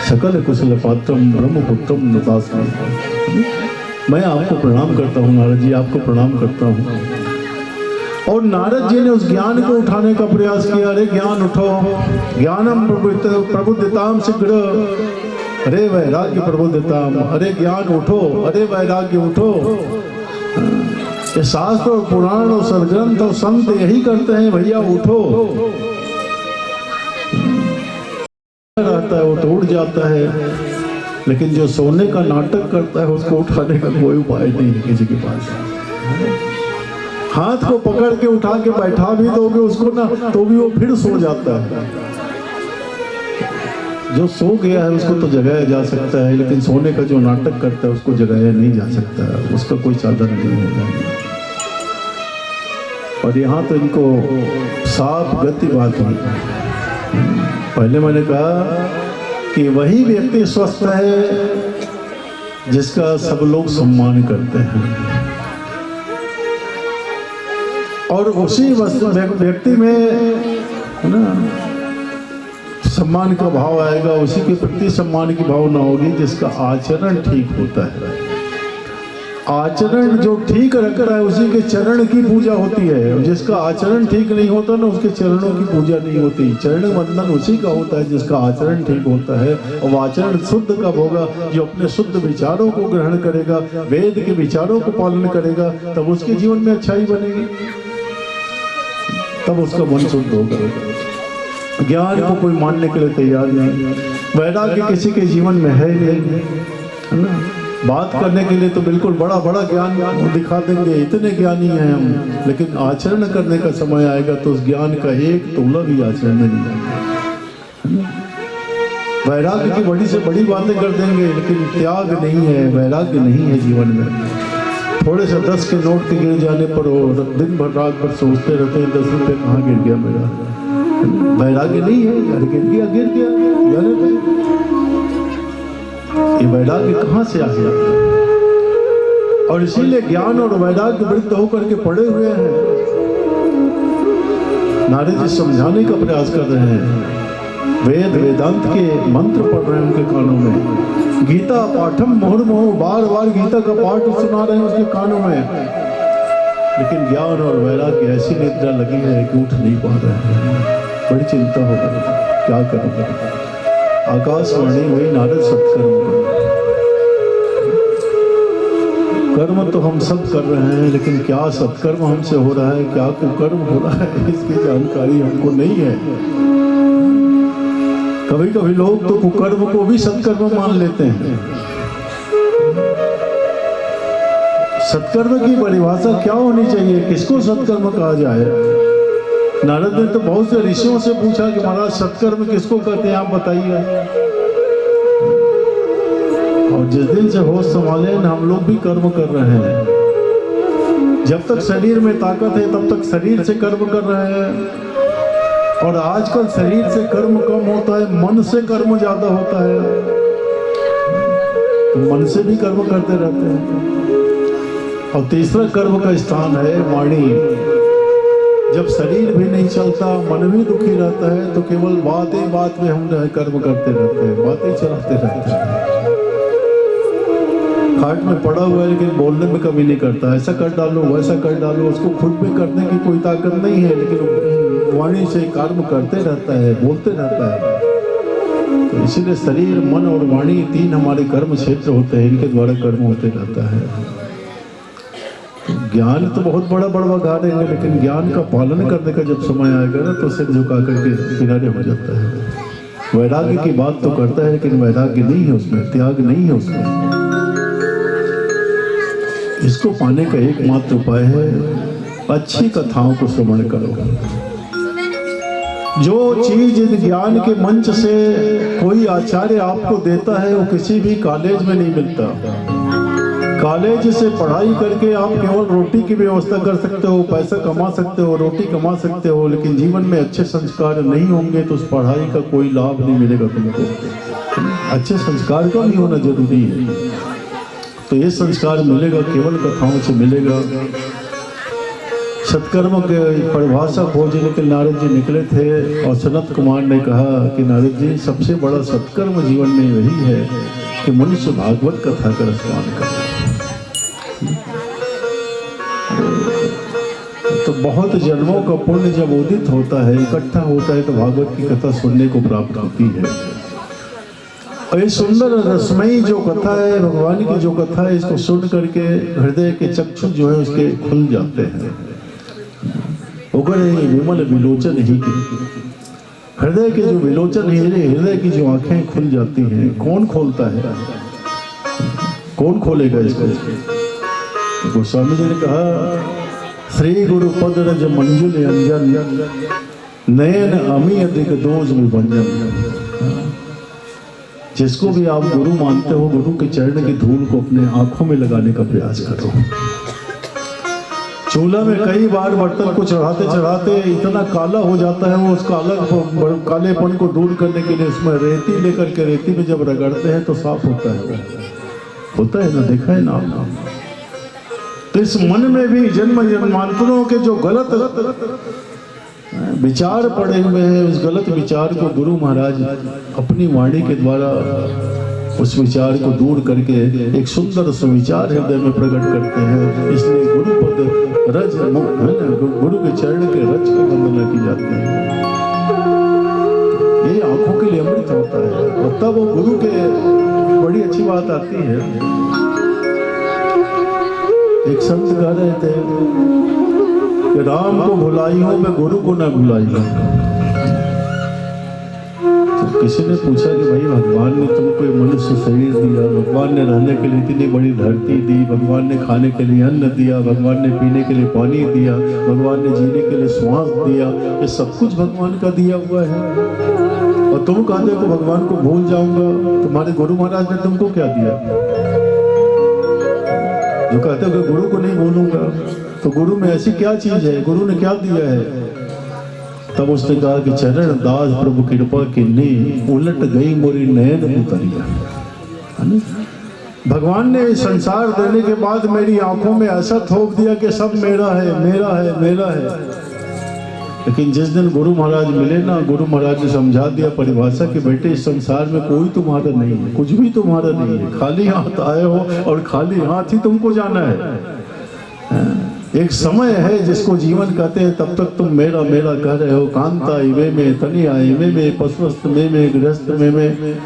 सकल कुशल पात्रम ब्रह्मपुत्रम नतास्मि। मैं आपको प्रणाम करता हूँ नारद जी, आपको प्रणाम करता हूँ। और नारद जी ने उस ज्ञान को उठाने का प्रयास किया। अरे ज्ञान उठो, ज्ञानम प्रबुद्धताम शीघ्र, अरे वैराग्य प्रबुद्धताम, अरे ज्ञान उठो, अरे वैराग्य उठो। ये शास्त्र और पुराण और सदग्रंथ और संत यही करते हैं, भैया उठो। रहता है वो तो उड़ जाता है, लेकिन जो सोने का नाटक करता है उसको उठाने का कोई उपाय नहीं है किसी के पास। हाथ को पकड़ के उठा के बैठा भी दोगे उसको ना तो भी वो फिर सो जाता है। जो सो गया है उसको तो जगाया जा सकता है, लेकिन सोने का जो नाटक करता है उसको जगाया नहीं जा सकता है, उसका कोई साधन नहीं है। और यहाँ तो इनको साफ गति बात हुई। पहले मैंने कहा कि वही व्यक्ति स्वस्थ है जिसका सब लोग सम्मान करते हैं, और उसी व्यक्ति में ना सम्मान का भाव आएगा। उसी के प्रति सम्मान की भावना होगी जिसका आचरण ठीक होता है। आचरण जो ठीक रखता है उसी के चरण की पूजा होती है, और जिसका आचरण ठीक नहीं होता ना उसके चरणों की पूजा नहीं होती। चरण वंदन उसी का होता है जिसका आचरण ठीक होता है। और आचरण शुद्ध कब होगा? जो अपने शुद्ध विचारों को ग्रहण करेगा, वेद के विचारों को पालन करेगा, तब उसके जीवन में अच्छाई बनेगी, तब उसका मन शुद्ध होगा। ज्ञान को कोई मानने के लिए तैयार नहीं, वैराग्य किसी के जीवन में है नहीं, है ना। बात करने के लिए तो बिल्कुल बड़ा बड़ा ज्ञान दिखा देंगे, इतने ज्ञानी हैं हम, लेकिन आचरण करने का समय आएगा तो उस ज्ञान का एक तोला भी आचरण में नहीं आएगा। वैराग्य की बड़ी से बड़ी बातें कर देंगे, लेकिन त्याग नहीं है, वैराग्य नहीं है जीवन में। थोड़े से 10 के नोट के गिर जाने पर वो दिन भर रात भर सोचते रहते हैं 10 रुपये कहाँ गिर गया मेरा। वैराग्य नहीं है, अरे गिर गया जाने पर। ये वैराग्य कहाँ से आ गया? और इसीलिए ज्ञान और वैराग्य वृद्ध होकर के पड़े हुए हैं। नारद जी समझाने का प्रयास कर रहे हैं, वेद वेदांत के मंत्र पढ़ रहे हैं उनके कानों में। गीता पाठम मुहुर्मुहु, बार बार गीता का पाठ सुना रहे हैं उसके कानों में। लेकिन ज्ञान और वैराग्य ऐसी निद्रा लगी है कि उठ नहीं पा रहे हैं। बड़ी चिंता हो गई, क्या करूँगा। आकाशवाणी हुई, नारद सत्कर्म करो। कर्म तो हम सब कर रहे हैं, लेकिन क्या सत्कर्म हमसे हो रहा है, क्या कुकर्म हो रहा है, इसकी जानकारी हमको नहीं है। कभी कभी लोग तो कुकर्म को भी सत्कर्म मान लेते हैं। सत्कर्म की परिभाषा क्या होनी चाहिए, किसको सत्कर्म कहा जाए। नारद ने तो बहुत से ऋषियों से पूछा कि महाराज सत्कर्म किसको कहते हैं, आप बताइए। और जिस दिन से होश संभाले हम लोग भी कर्म कर रहे हैं। जब तक शरीर में ताकत है तब तक शरीर से कर्म कर रहे हैं। और आजकल शरीर से कर्म कम होता है, मन से कर्म ज्यादा होता है। तो मन से भी कर्म करते रहते हैं। और तीसरा कर्म का स्थान है वाणी। जब शरीर भी नहीं चलता, मन भी दुखी रहता है, तो केवल बात ही बात में हम कर्म करते रहते हैं, बातें चलाते रहते हैं। खाट में पड़ा हुआ है लेकिन बोलने में कमी नहीं करता, ऐसा कर डालो वैसा कर डालो। उसको खुद में करने की कोई ताकत नहीं है, लेकिन वाणी से कर्म करते रहता है, बोलते रहता है। तो इसीलिए शरीर, मन और वाणी तीन हमारे कर्म क्षेत्र होते हैं, इनके द्वारा कर्म होते रहता है। तो ज्ञान तो बहुत बड़ा बड़वा देंगे, लेकिन ज्ञान का पालन करने का जब समय आएगा ना, तो सिर झुका करके किनारे हो जाता है। वैराग्य की बात तो करता है, लेकिन वैराग्य नहीं है उसमें, त्याग नहीं है उसमें। इसको पाने का एकमात्र उपाय है अच्छी कथाओं को श्रवण करो। जो चीज इन ज्ञान के मंच से कोई आचार्य आपको देता है, वो किसी भी कॉलेज में नहीं मिलता। कॉलेज से पढ़ाई करके आप केवल रोटी की व्यवस्था कर सकते हो, पैसा कमा सकते हो, रोटी कमा सकते हो, लेकिन जीवन में अच्छे संस्कार नहीं होंगे तो उस पढ़ाई का कोई लाभ नहीं मिलेगा तुमको। अच्छे संस्कार का भी होना जरूरी है। तो ये संस्कार मिलेगा केवल कथाओं से मिलेगा। सत्कर्म के परिभाषा खोजने के नारद जी निकले थे, और सनत कुमार ने कहा कि नारद जी, सबसे बड़ा सत्कर्म जीवन में यही है कि मनुष्य भागवत कथा का रसपान करे। तो बहुत जन्मों का पुण्य जब उदित होता है, इकट्ठा होता है, तो भागवत की कथा सुनने को प्राप्त होती है। और ये सुंदर रसमयी जो कथा है, भगवान की जो कथा है, इसको सुन करके हृदय के चक्षु जो है उसके खुल जाते हैं। उगड़े विमल विलोचन ही की, हृदय के जो विलोचन हीरे, हृदय की जो आंखें खुल जाती हैं। कौन खोलता है, कौन खोलेगा इसको? तो गोस्वामी जी ने कहा, श्री गुरु पद रज मंजुल अंजन, नयन अमी अधिक दोष विभंजन। जिसको भी आप गुरु मानते हो, गुरु के चरण की धूल को अपने आंखों में लगाने का प्रयास करो। चूल्हा में कई बार बर्तन को चढ़ाते चढ़ाते इतना काला हो जाता है, वो उस कालेपन को दूर करने के लिए उसमें रेती लेकर के, रेती में जब रगड़ते हैं तो साफ होता है ना, देखा है ना। तो इस मन में भी जन्म जन्मांतरों के जो गलत विचार पड़े हुए हैं, उस गलत विचार को गुरु महाराज अपनी वाणी के द्वारा उस विचार को दूर करके एक सुंदर सुविचार हृदय में प्रकट करते हैं। इसलिए गुरु पद रज है ना, गुरु के चरण के रज की वंदना की जाती है। ये आंखों के लिए अमृत होता है। और तब वो गुरु के बड़ी अच्छी बात आती है। एक संत कह रहे थे कि राम को भुलाई हो, मैं गुरु को न भुलाई हो। तो किसी ने पूछा कि भाई, भगवान ने तुमको मनुष्य शरीर दिया, भगवान ने रहने के लिए इतनी बड़ी धरती दी, भगवान ने खाने के लिए अन्न दिया, भगवान ने पीने के लिए पानी दिया, भगवान ने जीने के लिए श्वास दिया, ये सब कुछ भगवान का दिया हुआ है। और तुम कहते हो भगवान को भूल जाऊंगा, तुम्हारे गुरु महाराज ने तुमको क्या दिया? जो कहते हो कि गुरु को नहीं भूलूंगा, तो गुरु में ऐसी क्या चीज है, गुरु ने क्या दिया है? तब उसने कहा कि चरण दास प्रभु कृपा किन्नी, उलट गई मोरी नयन उतरिया। भगवान ने संसार देने के बाद मेरी आंखों में ऐसा थोप दिया कि सब मेरा है, मेरा है, मेरा है। लेकिन जिस दिन गुरु महाराज मिले ना, गुरु महाराज ने समझा दिया परिभाषा कि बेटे, इस संसार में कोई तुम्हारा नहीं है, कुछ भी तुम्हारा नहीं है, खाली हाथ आए हो और खाली हाथ ही तुमको जाना है। एक समय है जिसको जीवन कहते हैं, तब तक तुम मेरा मेरा कह रहे हो। कांता इवे में, तनिया इवे में, पशुस्थ में, गृहस्थ में,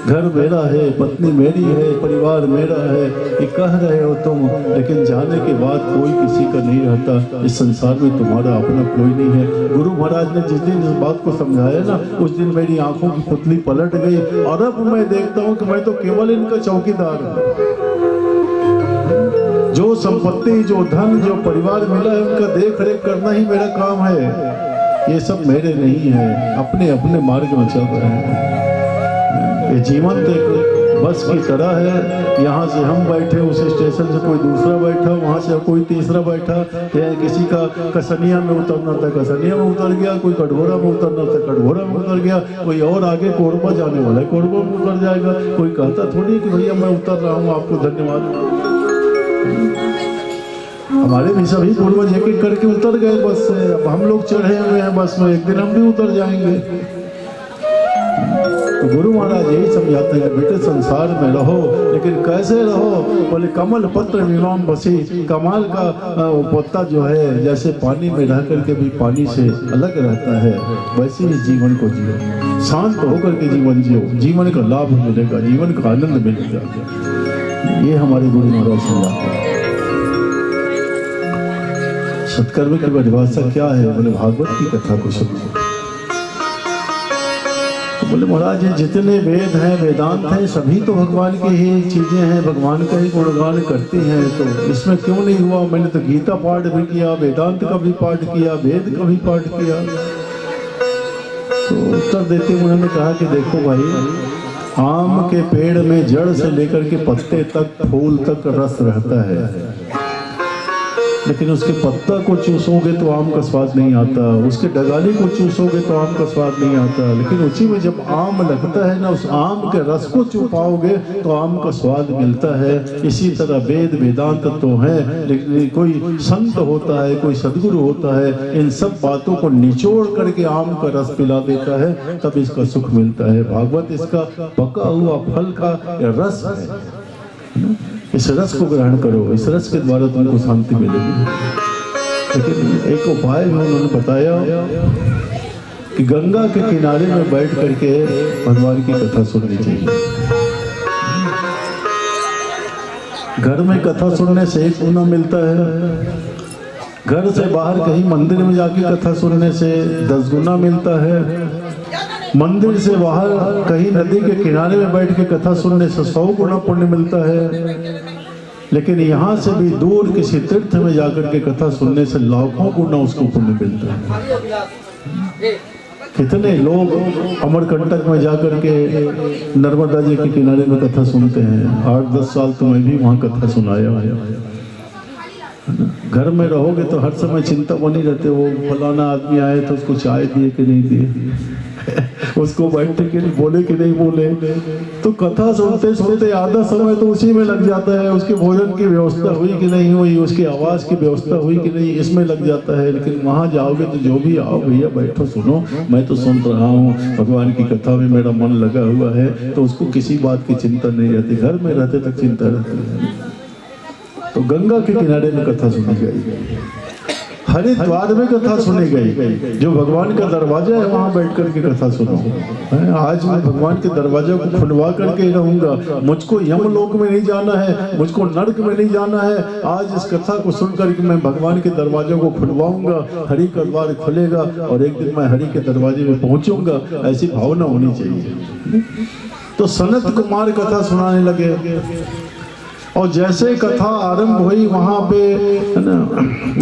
घर मेरा है, पत्नी मेरी है, परिवार मेरा है, ये कह रहे हो तुम, लेकिन जाने के बाद कोई किसी का नहीं रहता। इस संसार में तुम्हारा अपना कोई नहीं है। गुरु महाराज ने जिस दिन इस बात को समझाया ना, उस दिन मेरी आंखों की पुतली पलट गई और अब मैं देखता हूँ कि मैं तो केवल इनका चौकीदार हूँ। जो संपत्ति, जो धन, जो परिवार मिला है, उनका देख रेख करना ही मेरा काम है। ये सब मेरे नहीं है, अपने अपने मार्ग में चल रहे हैं। ये जीवन तो एक बस की तरह है। यहाँ से हम बैठे, उस स्टेशन से कोई दूसरा बैठा, वहाँ से कोई तीसरा बैठा, या किसी का कसनिया में उतरना था, कसनिया में उतर गया, कोई कटघोरा में उतरना था, कटघोरा में उतर गया, कोई और आगे कोरबा जाने वाला है, कोरबा में उतर जाएगा। कोई कहता थोड़ी कि भैया मैं उतर रहा हूँ, आपको धन्यवाद। हमारे भी सभी पूर्वज एक एक करके उतर गए बस से। अब हम लोग चढ़े हुए हैं बस में, एक दिन हम भी उतर जाएंगे। तो गुरु महाराज यही समझाते हैं, बेटे संसार में रहो, लेकिन कैसे रहो? बोले कमल पत्र विमान बसी। कमाल का पत्ता जो है जैसे पानी में रह करके भी पानी से अलग रहता है, वैसे ही जीवन को जियो, शांत होकर के जीवन जियो। जीवन का लाभ मिलेगा, जीवन का आनंद मिलेगा। ये हमारे गुरु महाराज समझाते हैं। सत्कर्म की परिभाषा क्या है? बोले भागवत की कथा को सुनो। तो बोले महाराज ये जितने वेद हैं, वेदांत हैं, सभी तो भगवान की ही चीजें हैं, भगवान का ही गुणगान करती हैं। तो इसमें क्यों नहीं हुआ? मैंने तो गीता पाठ भी किया, वेदांत का भी पाठ किया, वेद का भी पाठ किया। तो उत्तर देते उन्होंने कहा कि देखो भाई, आम के पेड़ में जड़ से लेकर के पत्ते तक, फूल तक रस रहता है, लेकिन उसके पत्ता को चूसोगे तो आम का स्वाद नहीं आता, उसके डगाली को चूसोगे तो आम का स्वाद नहीं आता। लेकिन उसी में जब आम लगता है ना, उस आम के रस को चुपाओगे तो आम का स्वाद मिलता है। इसी तरह वेद वेदांत तो है, लेकिन कोई संत होता है, कोई सदगुरु होता है, इन सब बातों को निचोड़ करके आम का रस पिला देता है, तब इसका सुख मिलता है। भागवत इसका पका हुआ फल का रस है। इस रस को ग्रहण करो, इस रस के द्वारा तुमको शांति मिलेगी। लेकिन एक उपाय भी उन्होंने बताया कि गंगा के किनारे में बैठ करके भगवान की कथा सुननी चाहिए। घर में कथा सुनने से एक गुना मिलता है, घर से बाहर कहीं मंदिर में जाके कथा सुनने से 10 गुना मिलता है, मंदिर से बाहर कहीं नदी के किनारे में बैठ के कथा सुनने से 100 गुना पुण्य मिलता है। लेकिन यहाँ से भी दूर किसी तीर्थ में जाकर के कथा सुनने से लाखों गुना उसको पुण्य मिलता है। कितने लोग अमरकंटक में जाकर के नर्मदा जी के किनारे में कथा सुनते हैं। 8-10 साल तो मैं भी वहाँ कथा सुनाया है। घर में रहोगे तो हर समय चिंता बनी रहते, वो फलाना आदमी आए तो उसको चाय दिए कि नहीं दिए, उसको बैठने के लिए बोले कि नहीं बोले। तो कथा सुनते सुनते आधा समय तो उसी में लग जाता है। उसके भोजन की व्यवस्था हुई कि नहीं हुई, उसकी आवाज की व्यवस्था हुई कि नहीं, इसमें लग जाता है। लेकिन वहां जाओगे तो जो भी आओ भैया बैठो सुनो, मैं तो सुन रहा हूँ, भगवान की कथा में मेरा मन लगा हुआ है, तो उसको किसी बात की चिंता नहीं रहती। घर में रहते तक चिंता रहती है। तो गंगा के किनारे में कथा सुनी गई, हरिद्वार में कथा सुनी गई। जो भगवान का दरवाजा है वहां बैठ करके कथा सुनो। आज मैं भगवान के दरवाजे को खुलवा करके रहूंगा। मुझको यमलोक में नहीं जाना है, मुझको नरक में नहीं जाना है। आज इस कथा को सुन करके मैं भगवान के दरवाजे को खुलवाऊंगा, हरि का द्वार खुलेगा और एक दिन मैं हरि के दरवाजे में पहुंचूंगा। ऐसी भावना होनी चाहिए। तो सनत कुमार कथा सुनाने लगे और जैसे कथा आरंभ हुई वहां पे है ना,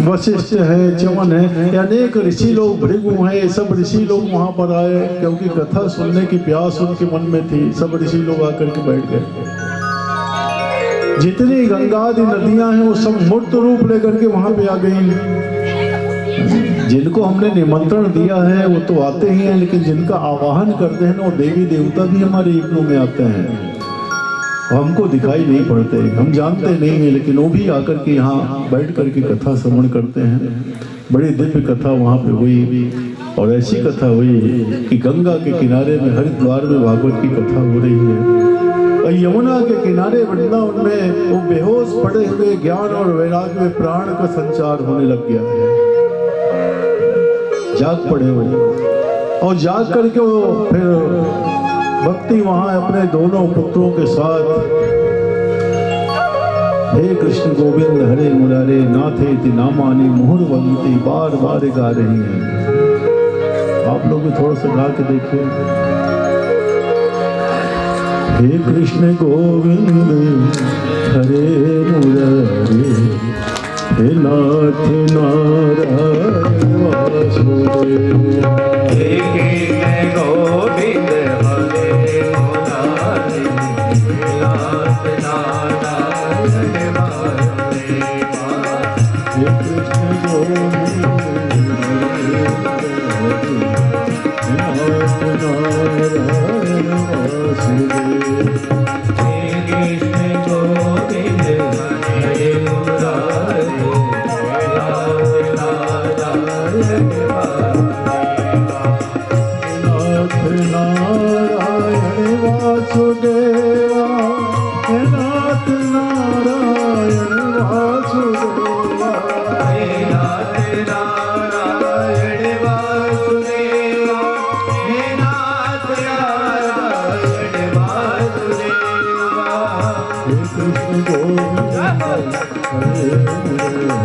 वशिष्ठ है, च्यवन है, अनेक ऋषि लोग, भृगु हैं, सब ऋषि लोग वहां पर आए, क्योंकि कथा सुनने की प्यास उनके मन में थी। सब ऋषि लोग आकर के बैठ गए। जितनी गंगादि नदियां हैं वो सब मूर्त रूप लेकर के वहां पे आ गई। जिनको हमने निमंत्रण दिया है वो तो आते ही हैं, लेकिन जिनका आवाहन करते हैं ना, वो देवी देवता भी हमारे यज्ञों में आते हैं। हमको दिखाई नहीं पड़ते, हम जानते नहीं हैं, लेकिन वो भी आकर के यहाँ बैठ करके कथा श्रवण करते हैं। बड़ी दिव्य कथा वहाँ पे हुई और ऐसी कथा हुई कि गंगा के किनारे में हरिद्वार में भागवत की कथा हो रही है और यमुना के किनारे वृंदावन में वो बेहोश पड़े हुए ज्ञान और वैराग्य में प्राण का संचार होने लग गया है। जाग पड़े हुए और जाग करके वो फिर भक्ति वहां अपने दोनों पुत्रों के साथ हे कृष्ण गोविंद हरे मुरारे नाथे ति नामानि मुहुर्वन्ति बार बार गा रही हैं। आप लोग भी थोड़ा सा गा के देखिए। हे कृष्ण गोविंद हरे मुरारे हे नाथ नारायण वासुदेव। हे कृष्ण गोविंद हरे मुरारे नाथ नारायण वासुदेव। हे कृष्ण गोविंद नाथ नारायण वासुदेव। हे कृष्ण गोविंद हरे मुरारे नाथ नारायण वासुदेवा। हे नाथ नारायण वासुदेवा। हे नाथ नारायण वासुदेवा। हे नाथ नारायण वासुदेवा। हे कृष्ण गोविंद हरे मुरारे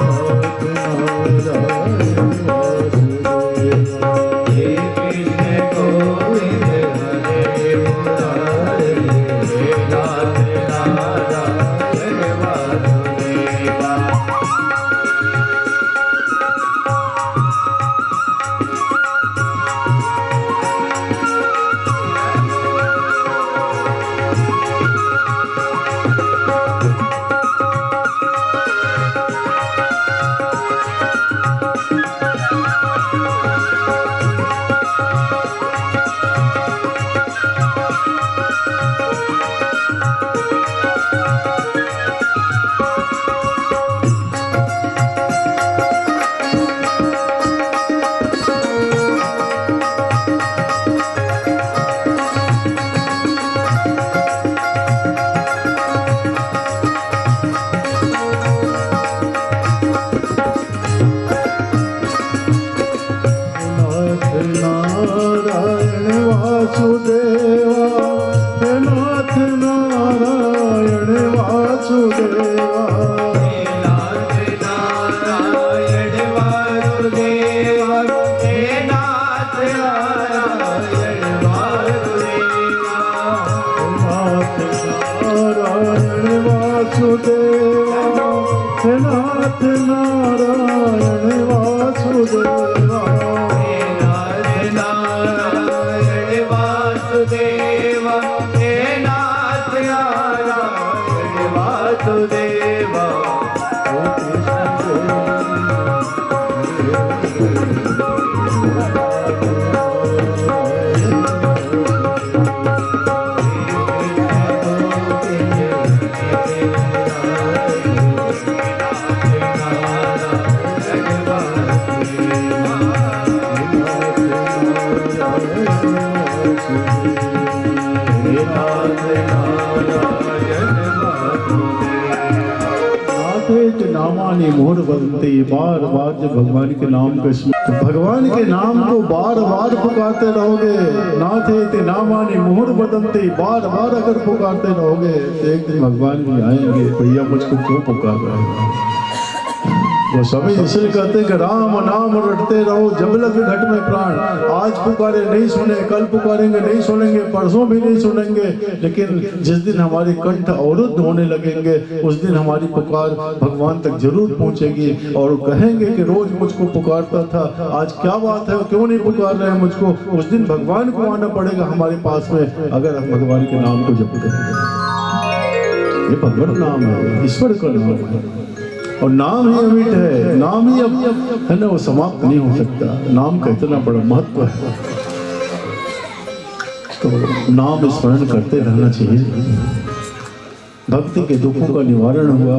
नाथ नारायण वासुदेवा। हे कृष्ण गोविंद हरे मुरारे नाथ नारायण वासुदेवा। नारायण वासुदेवा। हे नाथ नारायण वासुदेवा। हे नाथ नारायण वासुदेवा। हे नाथ नारायण वासुदेवा। नाथ नारायण वासुदेवा। हे नाथ नारायण वासुदेवा। हे नाथ नारायण वासुदेवा। हे नाथ नारायण वासुदेवा। नामानि मोहर बनते बार बार जब भगवान के नाम का तो भगवान के नाम को बार बार पुकारते रहोगे। नाथे ते नामानि मोहर बदलते बार बार अगर पुकारते रहोगे तो एक दिन भगवान भी आएंगे, भैया मुझको क्यों पुकार रहे हो। वो सभी इसलिए कहते हैं कि राम नाम रटते रहो जब लगे घट में प्राण। आज पुकारे नहीं सुने, कल पुकारेंगे नहीं सुनेंगे, परसों भी नहीं सुनेंगे, लेकिन जिस दिन हमारे कंठ अवरुद्ध होने लगेंगे उस दिन हमारी पुकार भगवान तक जरूर पहुंचेगी और कहेंगे कि रोज मुझको पुकारता था, आज क्या बात है, क्यों नहीं पुकार रहे हैं मुझको। उस दिन भगवान को आना पड़ेगा हमारे पास में अगर हम भगवान के नाम को जप करेंगे। ये भगवान नाम है, ईश्वर का नाम है और नाम ही अमिट है। नाम ही अब है ना, वो समाप्त नहीं हो सकता। नाम का इतना बड़ा महत्व है तो नाम स्मरण करते रहना चाहिए। भक्ति के दुखों का निवारण हुआ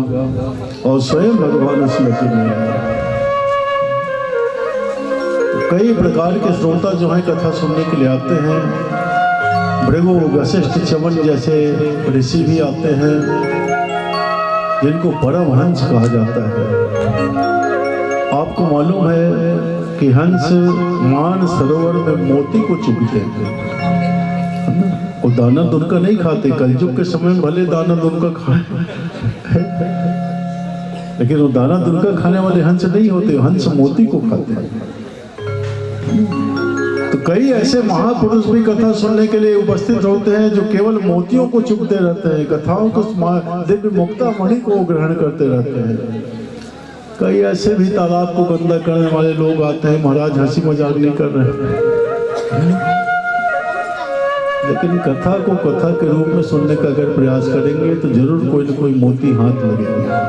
और स्वयं भगवान उस लगे में आए। कई प्रकार के श्रोता जो है कथा सुनने के लिए आते हैं भृगु वशिष्ठ च्यवन जैसे ऋषि भी आते हैं जिनको परमहंस कहा जाता है। आपको मालूम है कि हंस मान सरोवर में मोती को चुगते हैं, वो दाना दुनका नहीं खाते। कलयुग के समय में भले दाना दुनका खाए, लेकिन वो दाना दुनका खाने वाले हंस नहीं होते, हंस मोती को खाते हैं। तो कई ऐसे महापुरुष भी कथा सुनने के लिए उपस्थित होते हैं जो केवल मोतियों को चुगते रहते हैं, कथाओं को दिव्य मुक्ता मणि को ग्रहण करते रहते हैं। कई ऐसे भी तालाब को गंदा करने वाले लोग आते हैं। महाराज हंसी मजाक नहीं कर रहे हैं, लेकिन कथा को कथा के रूप में सुनने का अगर प्रयास करेंगे तो जरूर कोई ना कोई मोती हाथ लगेगा,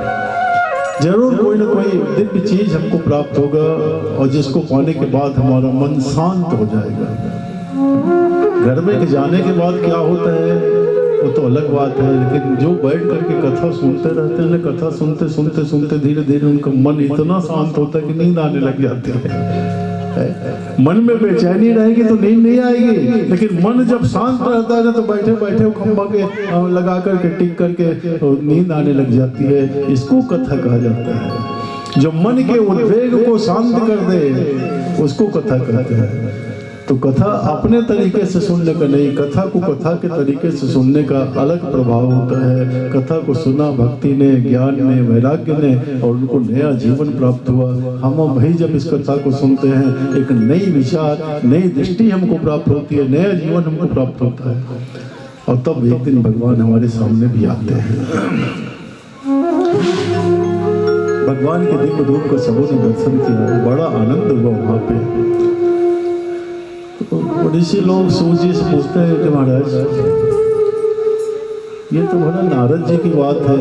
जरूर कोई ना कोई दिव्य चीज हमको प्राप्त होगा, और जिसको पाने के बाद हमारा मन शांत हो जाएगा। घर में जाने के बाद क्या होता है वो तो अलग बात है, लेकिन जो बैठ करके कथा सुनते रहते हैं, कथा सुनते सुनते सुनते धीरे धीरे उनका मन इतना शांत होता है कि नींद आने लग जाती है। मन में बेचैनी रहेगी तो नींद नहीं आएगी, लेकिन मन जब शांत रहता है ना तो बैठे बैठे खंभा के लगा करके टिक करके नींद आने लग जाती है। इसको कथा कहा जाता है। जो मन के उद्वेग को शांत कर दे उसको कथा कहते हैं। तो कथा अपने तरीके से सुनने का नहीं, कथा को कथा के तरीके से सुनने का अलग प्रभाव होता है। कथा को सुना भक्ति ने, ज्ञान ने, वैराग्य ने, और उनको नया जीवन प्राप्त हुआ। हम भाई जब इस कथा को सुनते हैं एक नई विचार, नई दृष्टि हमको प्राप्त होती है, नया जीवन हमको प्राप्त होता है, और तब एक दिन भगवान हमारे सामने भी आते हैं। भगवान के दिव्य रूप का सबों ने दर्शन किया, बड़ा आनंद हुआ वहां पे। ऋषि लोग सूजी से पूछते हैं कि महाराज ये तो बड़ा नारद जी की बात है।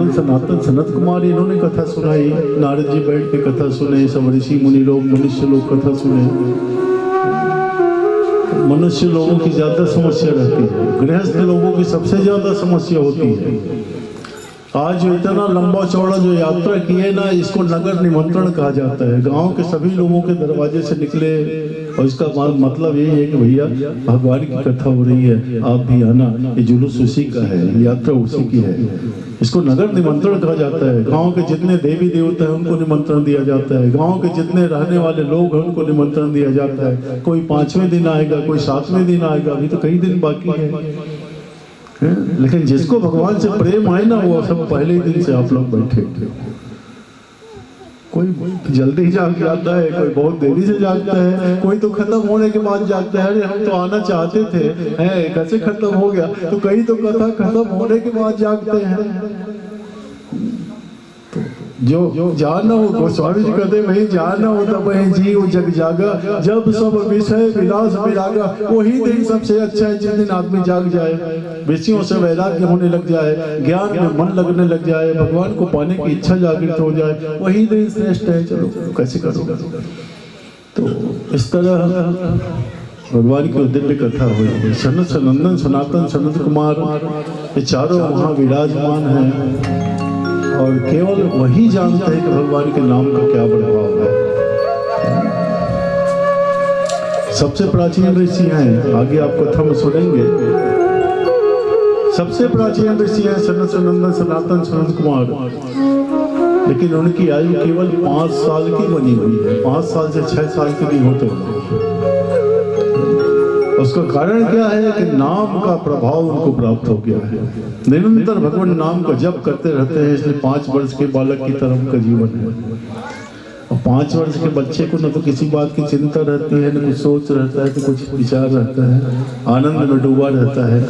सनातन सनत कुमार इन्होंने कथा सुनाई, नारद जी बैठ के कथा सुने, सब ऋषि मुनि लोग, मनुष्य लोग कथा सुने। मनुष्य लोगों की ज्यादा समस्या रहती है, गृहस्थ लोगों की सबसे ज्यादा समस्या होती है। आज जो इतना लंबा चौड़ा जो यात्रा की है ना, इसको नगर निमंत्रण कहा जाता है। गांव के सभी लोगों के दरवाजे से निकले, और इसका मतलब यही है कि भैया भगवान की कथा हो रही है, आप भी आना। ये जुलूस उसी का है, यात्रा उसी की है, इसको नगर निमंत्रण कहा जाता है। गांव के जितने देवी देवता हैं उनको निमंत्रण दिया जाता है, गांव के जितने रहने वाले लोग हैं उनको निमंत्रण दिया जाता है। कोई 5वें दिन आएगा, कोई 7वें दिन आएगा, अभी तो कई दिन बाकी है। लेकिन जिसको भगवान से प्रेम है ना, वो सब पहले ही दिन से आप लोग बैठे। कोई जल्दी जाग जाता है, कोई बहुत देरी से जागता है, कोई तो खत्म होने के बाद जागता है। अरे हम तो आना चाहते थे, हैं कैसे खत्म हो गया। तो कई तो कथा खत्म होने के बाद जागते हैं। जो जाना हो, गोस्वामी जी कहते वही जाना हो तब वही जी वो जग जागा, जब सब विषय विलास विरागा। वही दिन सबसे अच्छा है जिस दिन आदमी जाग जाए, विषयों से वैराग्य होने लग जाए, ज्ञान में मन लगने लग जाए, भगवान को पाने की इच्छा जागृत हो जाए, वही दिन श्रेष्ठ है। चलो कैसे करोगे। तो इस तरह भगवान की दिव्य कथा हुई। सनत सनंदन सनातन सनत कुमार ये चारों वहाँ विराजमान हैं, और केवल वही जानते हैं कि भगवान के नाम का क्या प्रभाव है। सबसे प्राचीन ऋषि हैं, आगे आप कथा में सुनेंगे। सबसे प्राचीन ऋषि हैं सनत सनंदन सनातन सनत कुमार, लेकिन उनकी आयु केवल 5 साल की बनी हुई है। 5 साल से 6 साल के नहीं होते। उसका कारण क्या है कि नाम का प्रभाव उनको प्राप्त हो गया है। निरंतर भगवान नाम का जप करते रहते हैं, इसलिए 5 वर्ष के बालक की तरह उनका जीवन है। और 5 वर्ष के बच्चे को न तो किसी बात की चिंता रहती है, न कुछ सोच रहता है, न कुछ विचार रहता है, आनंद में डूबा रहता है।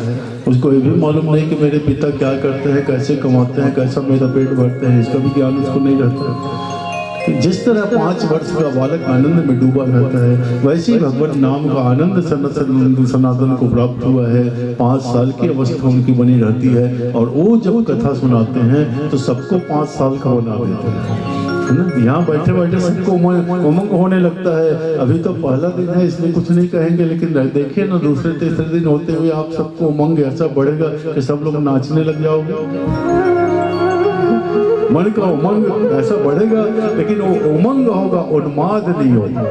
उसको ये भी मालूम नहीं कि मेरे पिता क्या करते हैं, कैसे कमाते हैं, कैसा मेरा पेट भरते हैं, इसका भी ज्ञान उसको नहीं रहता है। जिस तरह 5 वर्ष का बालक आनंद में डूबा रहता है, वैसे ही भगवान नाम का आनंद सनातन को प्राप्त हुआ है। 5 साल की अवस्था उनकी बनी रहती है, और वो जब कथा सुनाते हैं तो सबको 5 साल का बना देते हैं, है ना। यहाँ बैठे बैठे सबको उमंग होने लगता है। अभी तो पहला दिन है इसलिए कुछ नहीं कहेंगे, लेकिन देखिए ना दूसरे तीसरे दिन होते हुए आप सबको उमंग ऐसा बढ़ेगा कि सब लोग नाचने लग जाओगे। मन का उमंग ऐसा बढ़ेगा, लेकिन वो उमंग होगा, उन्माद नहीं होगा।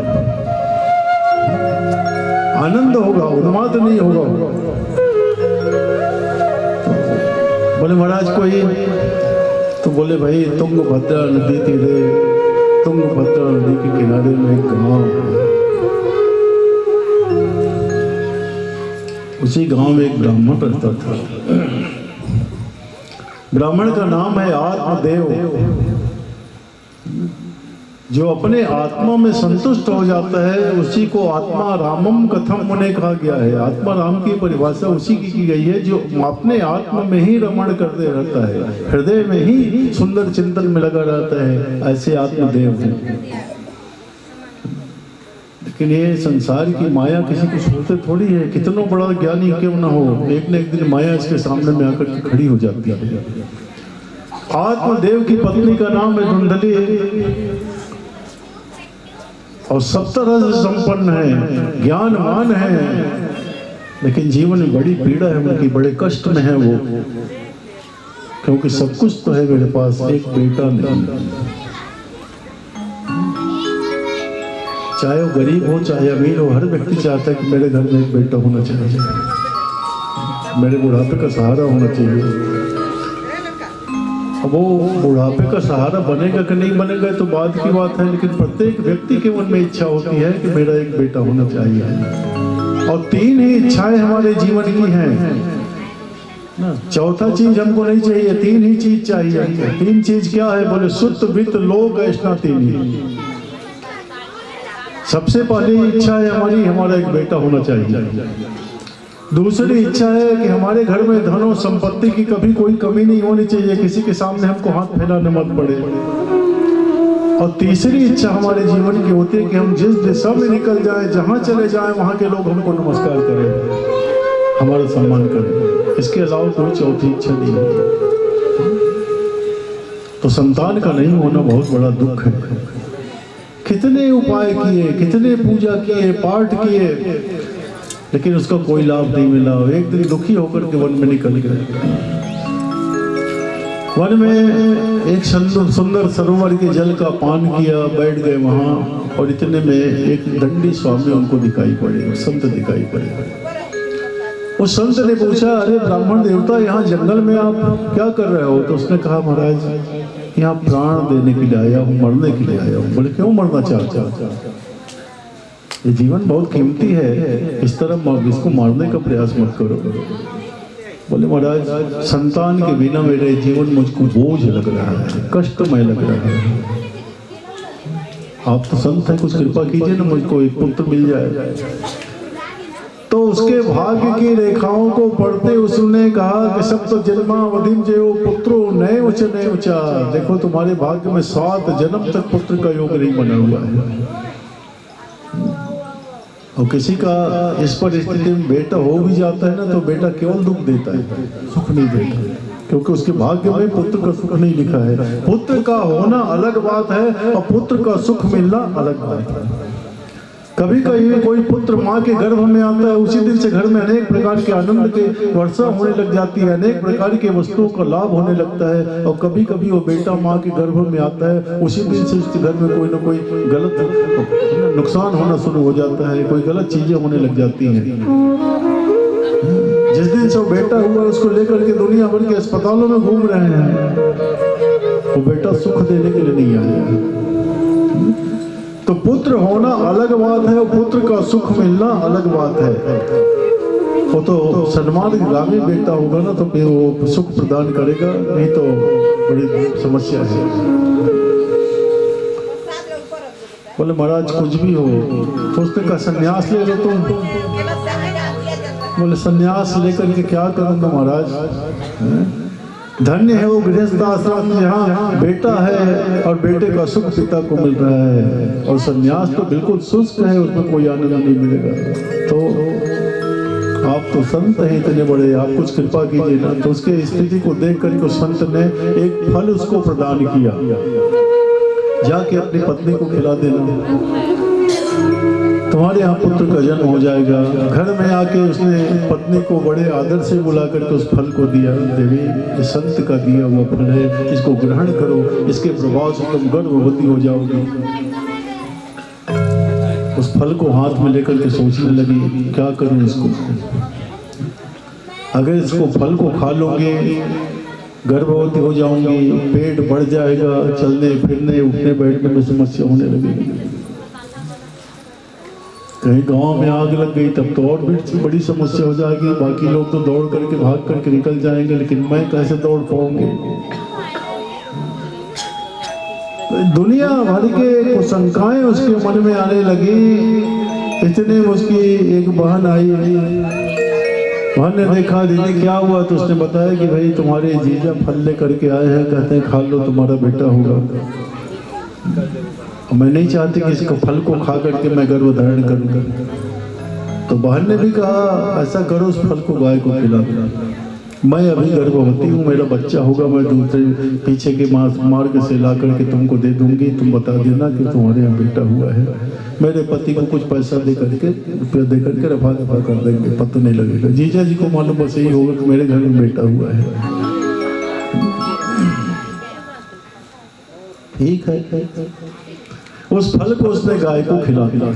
आनंद होगा, उन्माद नहीं होगा। बोले महाराज कोई, तो बोले भाई तुंगभद्रा नदी तीरे, तुंगभद्रा नदी के किनारे में एक गांव, उसी गांव में एक ब्राह्मण रहता था। ब्राह्मण का नाम है आत्मदेव। जो अपने आत्मा में संतुष्ट हो जाता है उसी को आत्मा रामम कथम मुने कहा गया है। आत्मा राम की परिभाषा उसी की गई है जो अपने आत्मा में ही रमण करते रहता है, हृदय में ही सुंदर चिंतन में लगा रहता है, ऐसे आत्मदेव है। लेकिन ये संसार की माया किसी को छोड़ते थोड़ी है, कितना बड़ा ज्ञानी क्यों ना हो, एक न एक दिन माया इसके सामने में आकर के खड़ी हो जाती है। आत्मदेव की पत्नी का नाम है धुंधली और 70 रस संपन्न है, ज्ञानवान है, लेकिन जीवन में बड़ी पीड़ा है उनकी, बड़े कष्ट में है वो, क्योंकि सब कुछ तो है मेरे पास, एक बेटा नहीं। चाहे वो गरीब हो चाहे अमीर हो, हर व्यक्ति चाहता है कि मेरे घर में एक बेटा होना चाहिए, मेरे बुढ़ापे का सहारा होना चाहिए। अब वो बुढ़ापे का सहारा बनेगा कि नहीं बनेगा तो बाद की बात है, लेकिन प्रत्येक व्यक्ति के मन में इच्छा होती है कि मेरा एक बेटा होना चाहिए। और 3 ही इच्छाएं हमारे जीवन की हैं ना, चौथा चीज हमको नहीं चाहिए, 3 ही चीज चाहिए। 3 चीज क्या है? बोले सुत वित्त लोक ऐसा 3 ही। सबसे पहली इच्छा है हमारी, हमारा एक बेटा होना चाहिए। दूसरी इच्छा है कि हमारे घर में धन और संपत्ति की कभी कोई कमी नहीं होनी चाहिए, किसी के सामने हमको हाथ फैलाने मत पड़े। और तीसरी इच्छा हमारे जीवन की होती है कि हम जिस दिशा में निकल जाए, जहां चले जाएं, वहां के लोग हमको नमस्कार करें, हमारा सम्मान करें। इसके अलावा कोई चौथी इच्छा नहीं है। तो संतान का नहीं होना बहुत बड़ा दुख है। कितने उपाय किए, कितने पूजा किए, पाठ किए, लेकिन उसका कोई लाभ नहीं मिला। एक दिन दुखी होकर के वन में निकल गए। वन में एक सुंदर सरोवर के जल का पान किया, बैठ गए वहां, और इतने में एक दंडी स्वामी उनको दिखाई पड़े, संत दिखाई पड़े। उस संत ने पूछा, अरे ब्राह्मण देवता, यहाँ जंगल में आप क्या कर रहे हो? तो उसने कहा, महाराज यहाँ प्राण देने के लिए आया हूँ, मरने के लिए आया हूँ। बोले क्यों मरना चाहता? ये जीवन बहुत कीमती है, इस तरह इसको मारने का प्रयास मत करो। बोले महाराज संतान के बिना मेरे जीवन मुझको बोझ लग रहा है, कष्टमय लग रहा है। आप तो संत हैं, कुछ कृपा कीजिए ना, मुझको एक पुत्र मिल जाए। तो उसके भाग्य की रेखाओं को पढ़ते उसने कहा कि सब तो जन्मावधिम जो पुत्रो नए ऊंचा। देखो तुम्हारे भाग्य में 7 जन्म तक पुत्र का योग नहीं बना हुआ है। और किसी का इस परिस्थिति में बेटा हो भी जाता है ना, तो बेटा केवल दुख देता है, सुख नहीं देता, क्योंकि उसके भाग्य में पुत्र का सुख नहीं लिखा है। पुत्र का होना अलग बात है और पुत्र का सुख मिलना अलग बात है। कभी कभी कोई पुत्र माँ के गर्भ में आता है, उसी दिन से घर में अनेक प्रकार के आनंद के वर्षा होने लग जाती है, अनेक प्रकार के वस्तुओं का लाभ होने लगता है। और कभी कभी वो बेटा माँ के गर्भ में आता है, उसी दिन से उसके घर में कोई ना कोई गलत नुकसान होना शुरू हो जाता है, कोई गलत चीजें होने लग जाती हैं। जिस दिन से वो बेटा हुआ उसको लेकर के दुनिया भर के अस्पतालों में घूम रहे हैं, वो बेटा सुख देने के लिए नहीं आया। तो पुत्र होना अलग बात है और पुत्र का सुख मिलना अलग बात है। वो तो सन्मानगामी बेटा होगा ना, तो फिर वो सुख प्रदान करेगा, नहीं तो बड़ी समस्या है। बोले महाराज कुछ भी हो, तो उसने कहा संन्यास ले लो तुम। बोले संन्यास लेकर के क्या करूंगा महाराज? धन्य है वो गृहस्थ आश्रम जहाँ बेटा है और बेटे का सुख पिता को मिल रहा है, और संन्यास तो बिल्कुल शुष्क है, उसमें कोई आनंद नहीं मिलेगा। तो आप तो संत हैं इतने बड़े, आप कुछ कृपा कीजिए ना। तो उसके स्थिति को देख कर उस संत ने एक फल उसको प्रदान किया, जाके अपनी पत्नी को खिला देना, तुम्हारे यहाँ पुत्र का जन्म हो जाएगा। घर में आके उसने पत्नी को बड़े आदर से बुला करके उस फल को दिया, देवी ये संत का दिया हुआ फल है, इसको ग्रहण करो, इसके प्रभाव से तुम गर्भवती हो जाओगी। उस फल को हाथ में लेकर के सोचने लगी क्या करूं इसको, अगर इसको फल को खा लूंगी गर्भवती हो जाऊंगी, पेट बढ़ जाएगा, चलने फिरने उठने बैठने में समस्या होने लगेगी, कहीं गांव में आग लग गई तब तो और भी बड़ी समस्या हो जाएगी, बाकी लोग तो दौड़ करके भाग करके निकल जाएंगे, लेकिन मैं कैसे दौड़ पाऊंगी। दुनिया भर के कुशंकाएं उसके मन में आने लगी। इतने में उसकी एक बहन आई, बहन ने देखा दीदी क्या हुआ, तो उसने बताया कि भाई तुम्हारे जीजा फल ले करके आए हैं, कहते हैं खा लो तुम्हारा बेटा होगा। मैं नहीं चाहती कि इसको फल को खा करके मैं गर्भ धारण करूंगा। तो बहन ने भी कहा ऐसा करो उस फल को गाय को खिला दो, मैं अभी गर्भवती हूँ, मेरा बच्चा होगा, मैं दूसरे पीछे के मार्ग से ला करके तुमको दे दूंगी, तुम बता देना कि तुम्हारे यहाँ बेटा हुआ है। मेरे पति को कुछ पैसा दे करके रुपया दे करके रफा दफा कर देंगे, पता नहीं लगेगा। जीजा जी को मालूम बस यही होगा कि मेरे घर में बेटा हुआ है। ठीक है, उस फल को उसने गाय को खिला दिया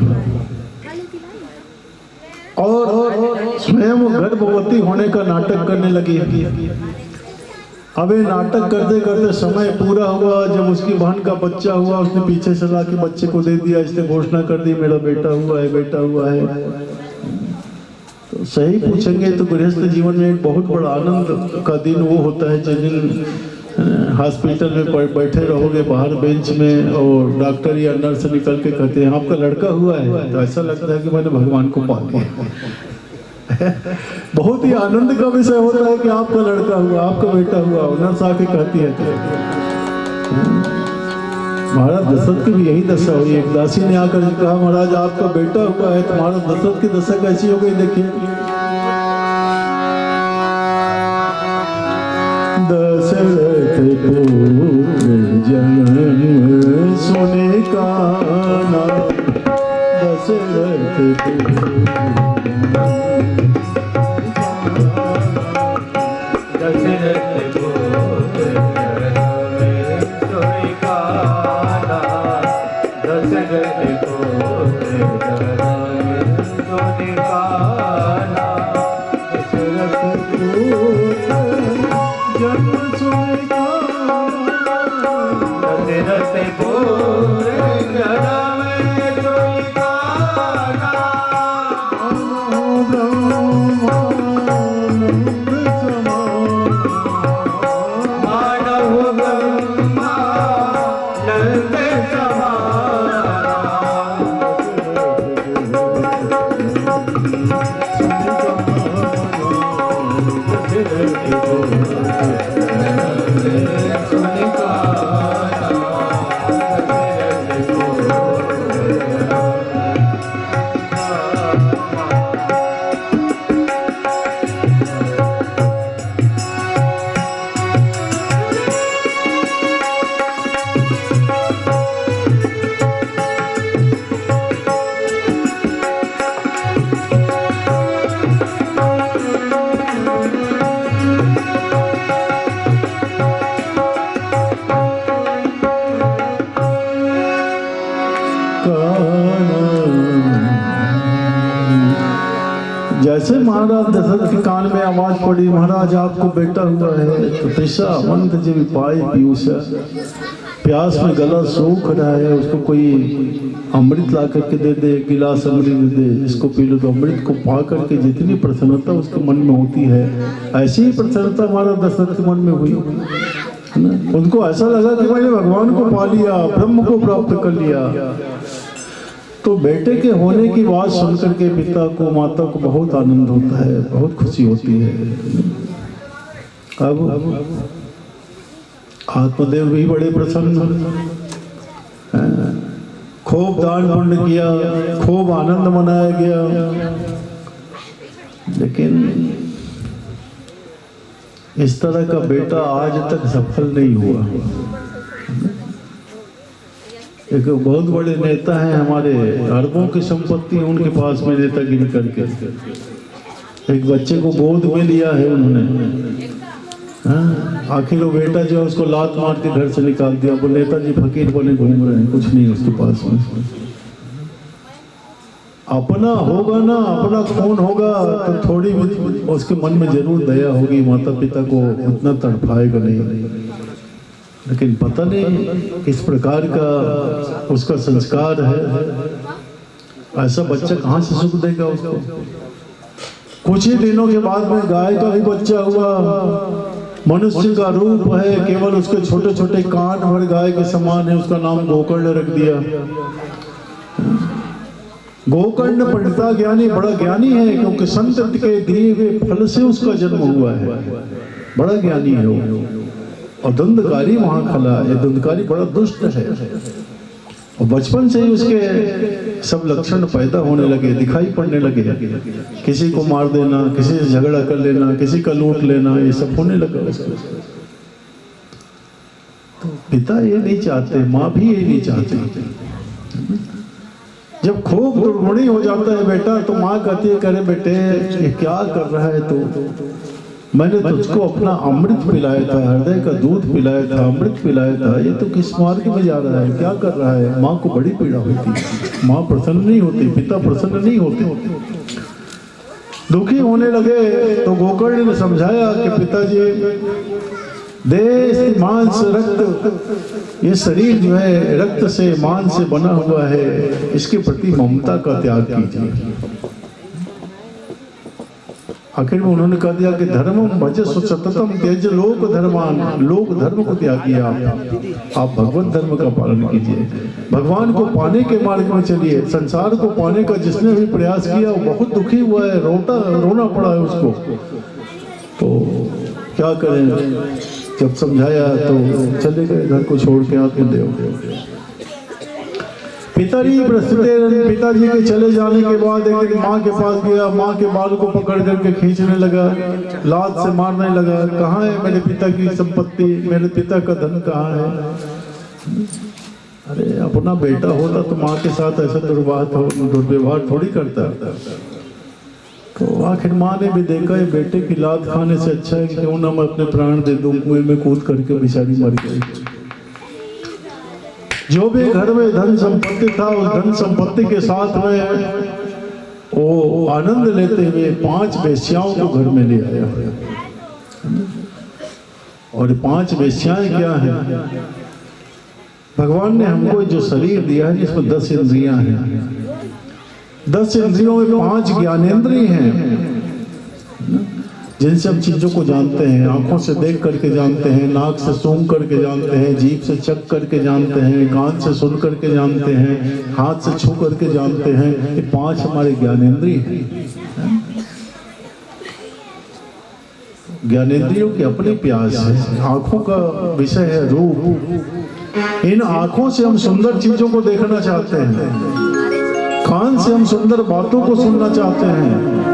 और स्वयं गर्भवती होने का नाटक करने लगी। अब ये नाटक करते करते समय पूरा हुआ। जब उसकी बहन का बच्चा हुआ, उसने पीछे से लाके बच्चे को दे दिया, इसने घोषणा कर दी मेरा बेटा हुआ है, बेटा हुआ है। तो सही पूछेंगे तो गृहस्थ जीवन में एक बहुत बड़ा आनंद का दिन वो होता है जिस दिन हॉस्पिटल में बैठे रहोगे बाहर बेंच में और डॉक्टर या नर्स निकल के कहते हैं आपका लड़का हुआ है, तो ऐसा लगता है कि मैंने भगवान को पा लिया। बहुत ही आनंद का विषय होता है कि आपका लड़का हुआ, आपका बेटा हुआ। नर्स आके कहती है महाराज दशरथ की भी यही दशा हुई। एक दासी ने आकर कहा महाराज आपका बेटा हुआ है, तो महाराज दशरथ की दशा कैसी हो गई देखिए। दशरथ पुत्र जन्म सुने काना, दशरथ जैसे महाराज दशरथ के कान में आवाज पड़ी महाराज आपको बेटा हुआ है, तो तृषा अमंत जीव पाए पीयूष, प्यास में गला सूख रहा है, उसको कोई अमृत ला करके दे दे, गिलास अमृत दे दे, इसको पी लो। तो अमृत को पा करके जितनी प्रसन्नता उसके मन में होती है, ऐसी ही प्रसन्नता महाराज दशरथ के मन में हुई। उनको ऐसा लगा कि मैंने भगवान को पा लिया, ब्रह्म को प्राप्त कर लिया। तो बेटे के होने की बात सुनकर के पिता को माता को बहुत आनंद होता है, बहुत खुशी होती है। अब आत्मदेव भी बड़े प्रसन्न, खूब दान पुण्य किया, खूब आनंद मनाया गया, लेकिन इस तरह का बेटा आज तक सफल नहीं हुआ। एक बहुत बड़े नेता हैं हमारे, अरबों की संपत्ति उनके पास में नेतागिरी करके एक बच्चे को गोद में लिया है उन्होंने। आखिर वो बेटा जो है उसको लात मार के घर से निकाल दिया। वो नेताजी फकीर बने घूम रहे हैं, कुछ नहीं उसके पास में। अपना होगा ना, अपना खून होगा तो थोड़ी भी उसके मन में जरूर दया होगी, माता पिता को उतना तड़पाएगा नहीं। लेकिन पता नहीं किस प्रकार का उसका संस्कार है, ऐसा बच्चा कहाँ से सुख देगा उसको। कुछ ही दिनों के बाद में गाय का भी बच्चा हुआ, मनुष्य का रूप है, केवल उसके छोटे छोटे कान भर गाय के समान है, उसका नाम गोकर्ण रख दिया। गोकर्ण पंडिता ज्ञानी बड़ा ज्ञानी है, क्योंकि संत के दिए हुए फल से उसका जन्म हुआ है, बड़ा ज्ञानी है वो। और दंडकारी वहां खला है, दंडकारी बड़ा दुष्ट है, और बचपन से ही उसके सब लक्षण पैदा होने लगे, दिखाई पड़ने लगे। किसी को मार देना, किसी से झगड़ा कर लेना, किसी का लूट लेना, ये सब होने लगा उसको। तो पिता ये नहीं चाहते, माँ भी ये नहीं चाहती। जब खूब दुर्गुणी हो जाता है बेटा, तो माँ कहती है, करे बेटे ये क्या कर रहा है तू, मैंने तुझको अपना अमृत पिलाया था, हृदय का दूध पिलाया था, अमृत पिलाया था, ये तो किस मार्ग में जा रहा है, क्या कर रहा है। माँ को बड़ी पीड़ा होती, माँ प्रसन्न नहीं होती, पिता प्रसन्न नहीं होते, दुखी होने लगे। तो गोकर्ण ने समझाया कि पिताजी, देश मांस रक्त, ये शरीर जो है रक्त से मांस से बना हुआ है, इसके प्रति ममता का त्याग कीजिए। आखिर में उन्होंने कह दिया कि धर्मम भजस्व सततम त्यज लोक धर्मान, लोक धर्म को त्यागिए, आप भगवत धर्म का पालन कीजिए, भगवान को पाने के मार्ग में चलिए। संसार को पाने का जिसने भी प्रयास किया वो बहुत दुखी हुआ है, रोना पड़ा है उसको। तो क्या करें, जब समझाया तो चले गए घर को छोड़ के आत्मदेव। पिताजी के चले जाने के बाद एक दिन माँ के पास गया, माँ के बाल को पकड़ करके खींचने लगा, लात से मारने लगा। कहाँ है मेरे पिता की संपत्ति, मेरे पिता का धन कहाँ है। अरे अपना बेटा होता तो माँ के साथ ऐसा दुर्व्यवहार थोड़ी करता। तो आखिर माँ ने भी देखा है बेटे की लात खाने से अच्छा है कि क्यों ना मैं अपने प्राण दे दूं, कुएं में कूद करके बेचारी मर गई। जो भी घर में धन संपत्ति था, उस धन संपत्ति के साथ में वो आनंद लेते हुए 5 वेश्याओं को घर में ले आया। और 5 वेश्याएं क्या हैं, भगवान ने हमको जो शरीर दिया है इसमें 10 इंद्रियां हैं। 10 इंद्रियों में 5 ज्ञानेंद्रिय हैं, जिनसे हम चीजों को जानते हैं। आंखों से देख करके जानते हैं, नाक से सूंघ करके जानते हैं, जीभ से चख करके जानते हैं, कान से सुन करके जानते हैं, हाथ से छू करके जानते हैं। ये 5 हमारे ज्ञानेंद्रिय हैं। ज्ञानेंद्रियों की अपनी प्यास है। आंखों का विषय है रूप। इन आंखों से हम सुंदर चीजों को देखना चाहते हैं, कान से हम सुंदर बातों को सुनना चाहते हैं,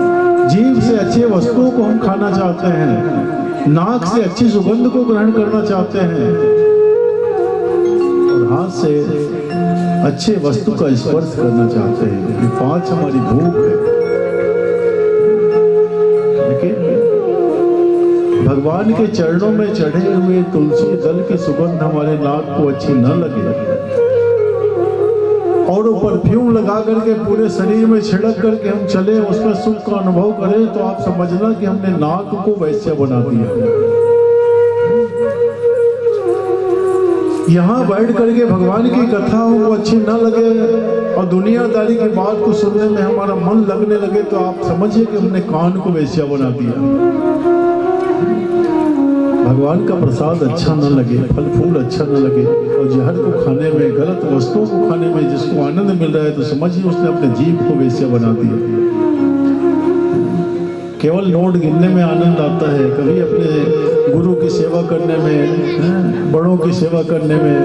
जीभ से अच्छे वस्तुओं को हम खाना चाहते हैं, नाक से अच्छी सुगंध को ग्रहण करना चाहते हैं, और हाथ से अच्छे वस्तु का स्पर्श करना चाहते हैं। ये 5 हमारी भूख है। लेकिन भगवान के चरणों में चढ़े हुए तुलसी दल की सुगंध हमारे नाक को अच्छी न लगे और वो परफ्यूम लगा करके पूरे शरीर में छिड़क करके हम चले, उसमें सुख का अनुभव करें, तो आप समझना कि हमने नाक को वैश्य बना दिया। यहाँ बैठ करके भगवान की कथा हमको अच्छी न लगे और दुनियादारी की बात को सुनने में हमारा मन लगने लगे, तो आप समझिए कि हमने कान को वैश्य बना दिया। भगवान का प्रसाद अच्छा न लगे, फल फूल अच्छा न लगे, और जहर को खाने में, गलत वस्तुओं को खाने में जिसको आनंद मिल रहा है, तो समझिए उसने अपने जीव को वैश्य बना दिया। केवल नोट गिनने में आनंद आता है, कभी अपने गुरु की सेवा करने में, बड़ों की सेवा करने में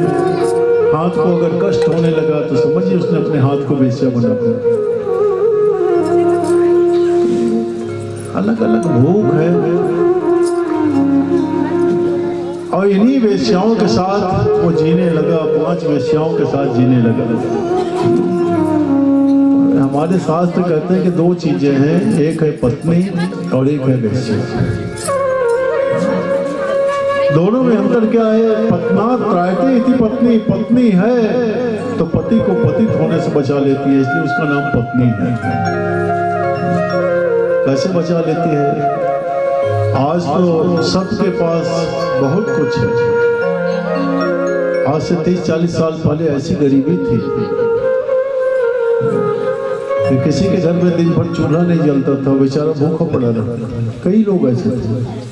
हाथ को अगर कष्ट होने लगा, तो समझिए उसने अपने हाथ को वैश्य बना दिया। अलग अलग भूख है, और इन्हीं वेश्याओं के साथ वो जीने लगा, 5 वेश्याओं के साथ जीने लगा। हमारे शास्त्र कहते हैं कि 2 चीजें हैं, एक है पत्नी और एक है वेश्या। दोनों में अंतर क्या है? पत्ना त्रायते इति पत्नी, पत्नी है तो पति को पतित होने से बचा लेती है, इसलिए उसका नाम पत्नी है। कैसे बचा लेती है? आज तो सबके पास बहुत कुछ है। आज से 30-40 साल पहले ऐसी गरीबी थी कि किसी के घर में दिन भर चूल्हा नहीं जलता था, बेचारा भूखा पड़ा रहता था। कई लोग ऐसे थे।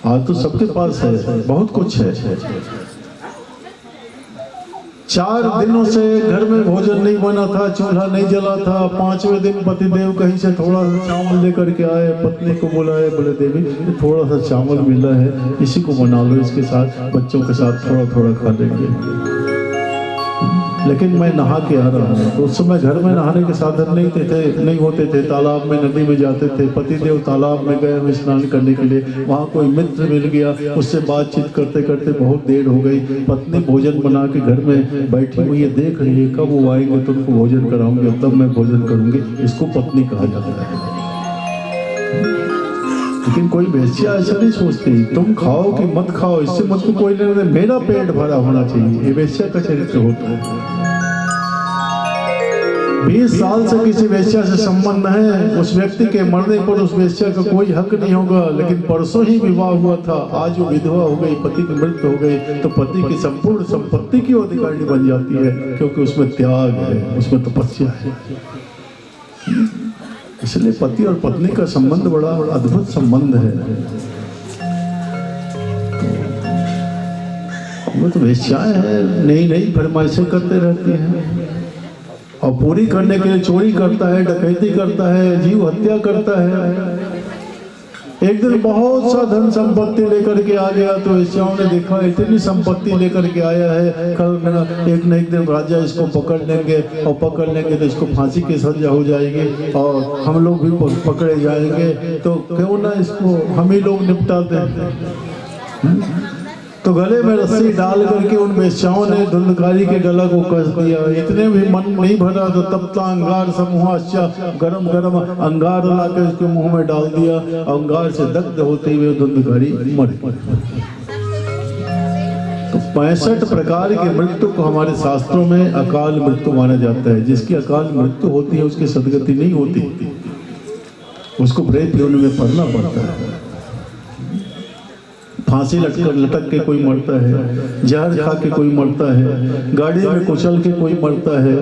आज तो सबके पास है, बहुत कुछ है। 4 दिनों से घर में भोजन नहीं बना था, चूल्हा नहीं जला था। 5वें दिन पतिदेव कहीं से थोड़ा सा चावल लेकर के आए, पत्नी को बुलाए, बोले देवी थोड़ा सा चावल मिला है, इसी को बना लो, इसके साथ बच्चों के साथ थोड़ा थोड़ा खा लेंगे। लेकिन मैं नहा के आ रहा हूँ। तो उस समय घर में नहाने के साधन नहीं होते थे। तालाब में, नदी में जाते थे। पतिदेव तालाब में गए हुए स्नान करने के लिए। वहाँ कोई मित्र मिल गया, उससे बातचीत करते करते बहुत देर हो गई। पत्नी भोजन बना के घर में बैठी हुई है, देख रही है कब वो आएंगे तो उनको भोजन कराऊंगी, तब मैं भोजन करूंगी। इसको पत्नी कहा जाता है। लेकिन कोई वेश्या ऐसा नहीं सोचती तुम खाओ कि मत खाओ, इससे मुझको कोई लेना, मेरा पेट भरा होना चाहिए। ये वेश्या का चरित्र होता है। 20 साल से किसी वेश्या से संबंध है, उस व्यक्ति के मरने पर उस वेश्या का कोई हक नहीं होगा। लेकिन परसों ही विवाह हुआ था, आज वो विधवा हो गई, पति की मृत्यु हो गई, तो पति की संपूर्ण संपत्ति की अधिकारी बन जाती है, क्योंकि उसमें त्याग है, उसमें तपस्या है। इसलिए पति और पत्नी का संबंध बड़ा अद्भुत संबंध है। वो तो वेश्याएं हैं, नई फरमाइशें करते रहती हैं और पूरी करने के लिए चोरी करता है, डकैती करता है, जीव हत्या करता है। एक दिन बहुत सा धन संपत्ति लेकर के आ गया, तो वेश्याओं ने देखा इतनी संपत्ति लेकर के आया है, कल एक न एक दिन राजा इसको पकड़ लेंगे, और पकड़ लेंगे तो इसको फांसी की सजा हो जाएगी और हम लोग भी पकड़े जाएंगे, तो क्यों ना इसको हम ही लोग निपटा दें। तो गले में रस्सी डाल करके उन वेश्याओं ने धुंधकारी के गला को कस दिया। इतने भी मन नहीं भरा तो तपता अंगार समूहाश्चा, गरम गरम अंगार ला के उसके मुंह में डाल दिया। अंगार से दग्ध होते हुए धुंधकारी मर गई। तो 65 प्रकार की मृत्यु को हमारे शास्त्रों में अकाल मृत्यु माना जाता है। जिसकी अकाल मृत्यु होती है उसकी सदगति नहीं होती, उसको प्रेत योनि में पड़ना पड़ता है। फांसी लटक के कोई मरता है, जहर खा के कोई मरता है, गाड़ी में कुचल के कोई मरता है,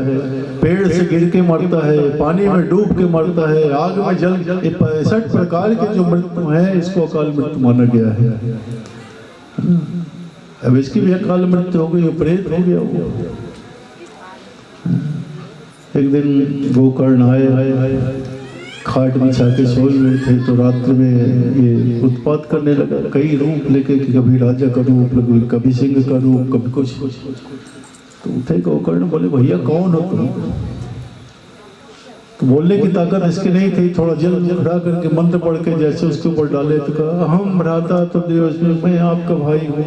पेड़ से गिर के मरता है, पानी में डूब के मरता है, आग में जल। 65 प्रकार की जो मृत्यु है इसको अकाल मृत्यु माना गया है। अब इसकी भी अकाल मृत्यु हो गई, प्रेत हो गया वो। एक दिन गोकर्ण आए, खाट बिछा के सोए हुए थे, तो रात्रि में ये उत्पात करने लगा, कई रूप लेके, कभी राजा का रूप, कभी सिंह का रूप, कभी कुछ। तो उठे गोकर्ण, बोले भैया कौन हो तुम? तो बोलने की ताकत इसकी नहीं थी। थोड़ा जल खड़ा करके मंत्र पढ़ के जैसे उसके ऊपर डाले तो कहा, हम भ्राता तो देव, मैं आपका भाई हूँ।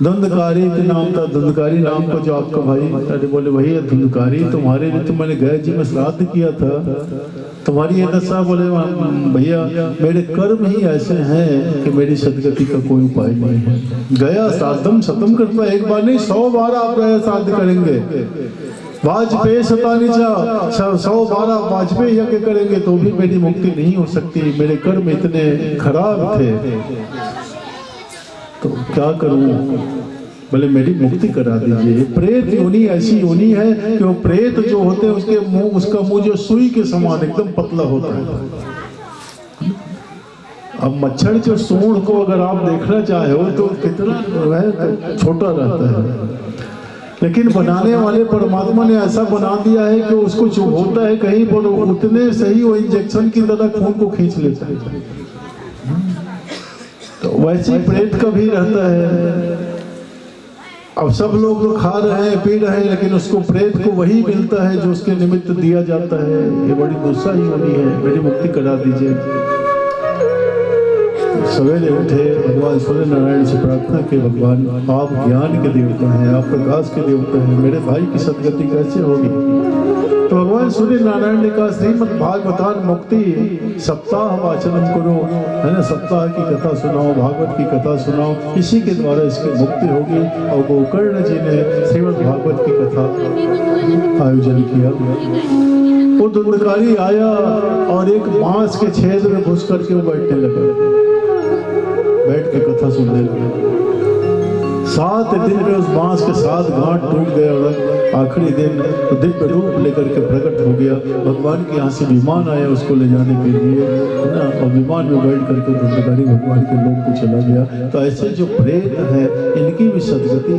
धुंधकारी के नाम था, धुंधकारी नाम का जो आपका भाई। अरे बोले भैया धुंधकारी तुम्हारे लिए तो मैंने गया जी में श्राद्ध किया था, तुम्हारी ये दशा। बोले भैया मेरे कर्म ही ऐसे हैं कि मेरी सदगति का कोई उपाय नहीं है। गया श्राद्धम शतम करता, एक बार नहीं 100 बार आप गया श्राद्ध करेंगे। वाजपेयी 100 बार वाजपेयी यज्ञ करेंगे तो भी मेरी मुक्ति नहीं हो सकती, मेरे कर्म इतने खराब थे, तो क्या करूं? बोले मेरी मुक्ति करा दीजिए। प्रेत योनि ऐसी योनि है कि वो प्रेत जो होते हैं उसका मुंह जो सुई के समान एकदम पतला होता है। अब मच्छर के सूंड को अगर आप देखना चाहे हो तो कितना छोटा रहता है, लेकिन बनाने वाले परमात्मा ने ऐसा बना दिया है कि उसको चुभोता है कहीं पर, उतने सही वो इंजेक्शन की तरह खून को खींच लेता है। तो वैसे ही प्रेत का भी रहता है। अब सब लोग तो खा रहे हैं, पी रहे हैं, लेकिन उसको प्रेत को वही मिलता है जो उसके निमित्त दिया जाता है। ये बड़ी गुस्सा ही होनी है, मेरी मुक्ति करा दीजिए। सवेरे उठे, भगवान सूर्य नारायण से प्रार्थना की, भगवान आप ज्ञान के देवता हैं, आप प्रकाश के देवता हैं, मेरे भाई की सदगति कैसे होगी? तो भगवान भगवान सूर्य नारायण ने कहा श्रीमद् भागवतान मुक्ति सप्ताह वाचनम करो, है ना, सप्ताह की कथा सुनाओ, भागवत की कथा सुनाओ, इसी के द्वारा इसकी मुक्ति होगी। और गोकर्ण जी ने श्रीमद् भागवत की कथा आयोजन किया। वो धुंधकारी आया और एक बांस के छेद में घुस करके वो बैठने लगा, बैठ के कथा सुनने लगा। 7 दिन में उस बांस के 7 गांठ टूट गए और आखिरी दिन दिव्य रूप लेकर के प्रकट हो गया। भगवान के यहाँ से विमान आया उसको ले जाने के लिए, है ना, और विमान में बैठ करके धुंधकारी भगवान के लोग को चला गया। तो ऐसे जो प्रेत है इनकी भी सदगति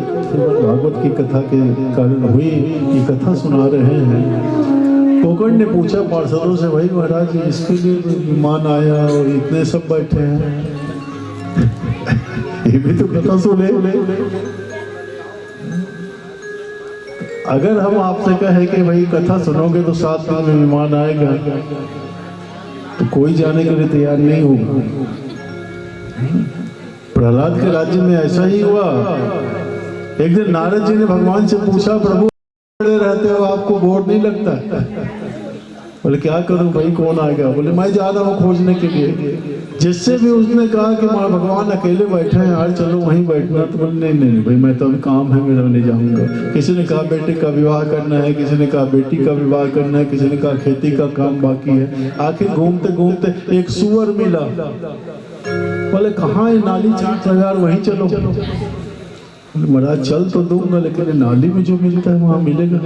भागवत की कथा के कारण हुई। ये कथा सुना रहे हैं। गोकर्ण ने पूछा पार्षदों से, भाई महाराज इसके लिए विमान आया और इतने सब बैठे हैं, ये भी तो कथा सुने। अगर हम आपसे कहे कि भाई कथा सुनोगे तो 7 दिन में विमान आएगा, तो कोई जाने के लिए तैयार नहीं होगा। प्रहलाद के राज्य में ऐसा ही हुआ। एक दिन नारद जी ने भगवान से पूछा, प्रभु बड़े रहते हो, आपको बोर नहीं लगता? बोले क्या करूं भाई, कौन आएगा? बोले मैं जा रहा हूँ खोजने के लिए। जिससे भी उसने कहा कि माँ भगवान अकेले बैठे हैं, यार चलो वहीं बैठना, तो बोले नहीं नहीं भाई मैं तो अभी काम है मेरा, नहीं जाऊंगा। किसी ने कहा बेटे का विवाह करना है, किसी ने कहा बेटी का विवाह करना है, किसी ने कहा खेती का काम बाकी है। आखिर घूमते घूमते एक सुअर मिला। बोले कहाँ है? नाली चाट यार वहीं चलो। महाराज चल तो दूंगा, लेकिन नाली में जो मिलता है वहां मिलेगा।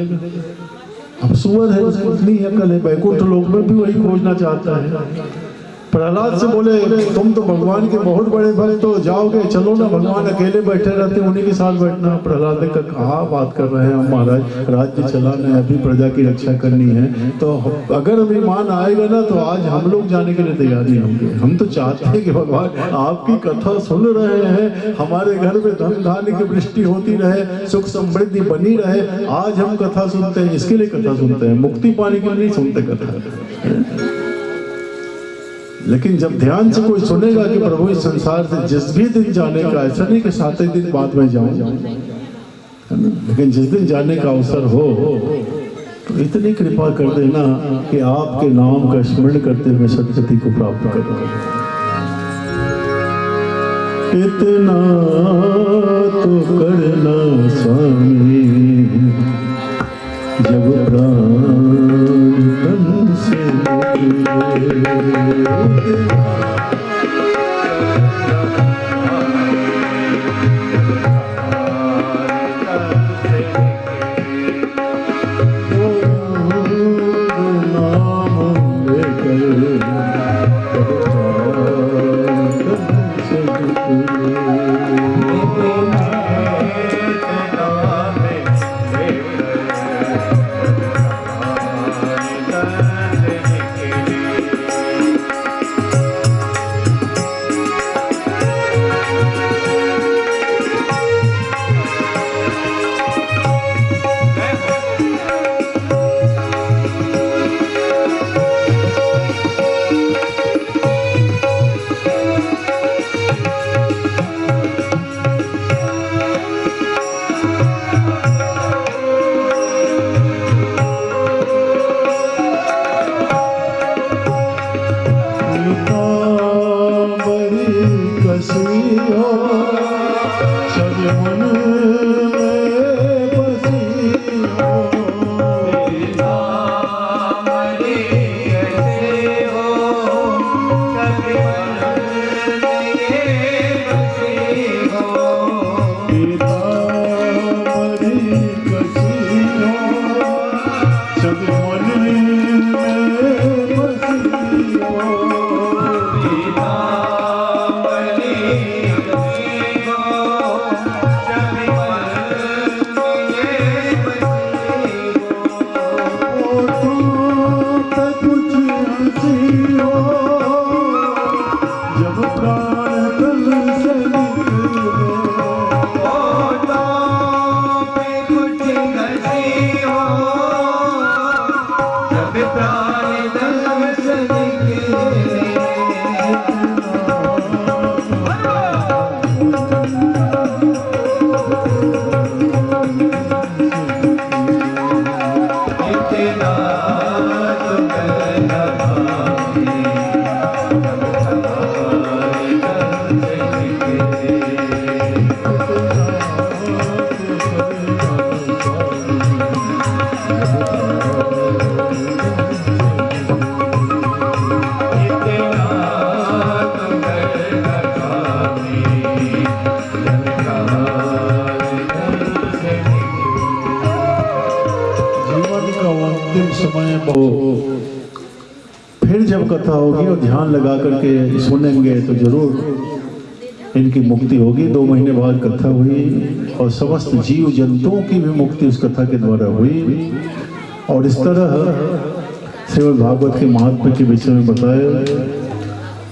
अब सुअर है, उसको इतनी अकल है, बैकुंठ लोक में भी वही खोजना चाहता है। प्रहलाद से बोले तुम तो भगवान के बहुत बड़े भक्त हो, जाओगे? चलो ना, भगवान अकेले बैठे रहते, उन्हीं के साथ बैठना। प्रहलाद ने कहा बात कर रहे हैं हम महाराज, राज्य चलाना है, अभी प्रजा की रक्षा करनी है, तो अगर विमान आएगा ना तो आज हम लोग जाने के लिए तैयार नहीं होंगे। हम तो चाहते हैं कि भगवान आपकी कथा सुन रहे हैं, हमारे घर में धन धान्य की वृष्टि होती रहे, सुख समृद्धि बनी रहे। आज हम कथा सुनते हैं, इसके लिए कथा सुनते हैं, मुक्ति पाने के लिए नहीं सुनते कथा। लेकिन जब ध्यान से कोई सुनेगा कि प्रभु इस संसार से जिस भी दिन जाने का, ऐसा नहीं कि 7 दिन बाद में जाऊं, लेकिन जिस दिन जाने का अवसर हो तो इतनी कृपा कर देना कि आपके नाम का स्मरण करते हुए सदगति को प्राप्त करो। इतना तो करना स्वामी जब प्राण तन से और अंतिम समय फिर जब कथा होगी और ध्यान लगा करके सुनेंगे तो जरूर इनकी मुक्ति होगी। 2 महीने बाद कथा हुई और समस्त जीव जंतुओं की भी मुक्ति उस कथा के द्वारा हुई। और इस तरह श्रीमद् भागवत के महात्म्य के विषय में बताया,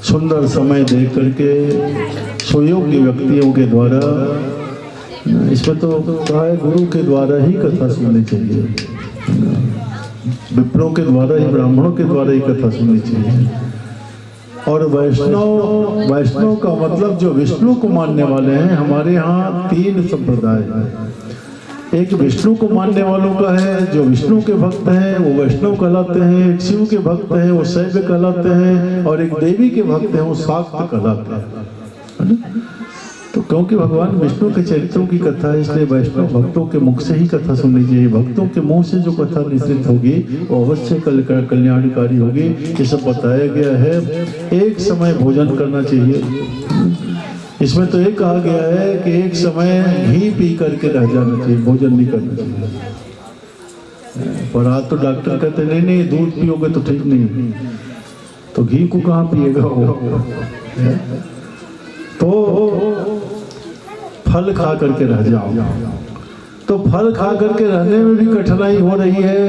सुंदर समय देख करके सुयोग्य व्यक्तियों के द्वारा, इसमें तो कहा है गुरु के द्वारा ही कथा सुननी चाहिए, विप्रों के द्वारा ही, ब्राह्मणों के द्वारा ही कथा सुननी चाहिए। और वैष्णव का मतलब जो विष्णु को मानने वाले हैं। हमारे यहाँ 3 संप्रदाय हैं। एक विष्णु को मानने वालों का है, जो विष्णु के भक्त हैं वो वैष्णव कहलाते हैं। एक शिव के भक्त हैं वो शैव कहलाते हैं। और एक देवी के भक्त हैं वो शाक्त कहलाते हैं। तो क्योंकि भगवान विष्णु के चरित्रों की कथा है, इसलिए वैष्णव भक्तों के मुख से ही कथा सुननी चाहिए। भक्तों के मुंह से जो कथा निश्चित होगी वो अवश्य कल्याणकारी होगी। ये सब बताया गया है। एक समय भोजन करना चाहिए। इसमें तो ये कहा गया है कि एक समय घी पी करके रह जाना चाहिए, भोजन नहीं करना चाहिए। पर आज तो डॉक्टर कहते नहीं दूध पियोगे तो ठीक नहीं, तो घी को कहाँ पिएगा वो। तो फल खा करके रह जाओ। तो फल खा करके रहने में भी कठिनाई हो रही है,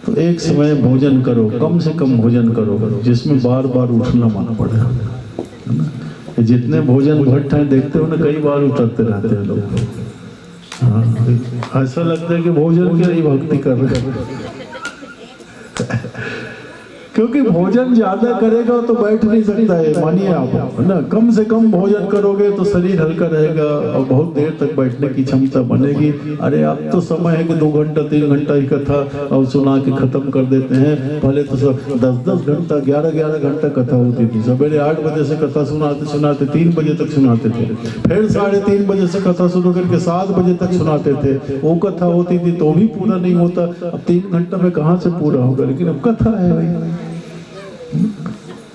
तो एक समय भोजन करो, कम से कम भोजन करो जिसमें बार बार उठना मन पड़े। जितने भोजन भट्ट हैं देखते हो ना, कई बार उतरते रहते हैं लोग। हाँ, ऐसा लगता है कि भोजन की ही भक्ति कर रहे हैं। क्योंकि भोजन ज्यादा करेगा तो बैठ नहीं सकता है, मानिए आप, है ना। कम से कम भोजन करोगे तो शरीर हल्का रहेगा और बहुत देर तक बैठने की क्षमता बनेगी। अरे अब तो समय है कि 2 घंटा 3 घंटा ही कथा और सुना के खत्म कर देते हैं। पहले तो सब 10-10 घंटा 11-11 घंटा कथा होती थी। सवेरे 8 बजे से कथा सुनाते 3 बजे तक सुनाते थे। फिर 3:30 बजे से कथा शुरू करके 7 बजे तक सुनाते थे। वो कथा होती थी तो भी पूरा नहीं होता। अब 3 घंटा में कहाँ से पूरा होगा, लेकिन अब कथा है भाई,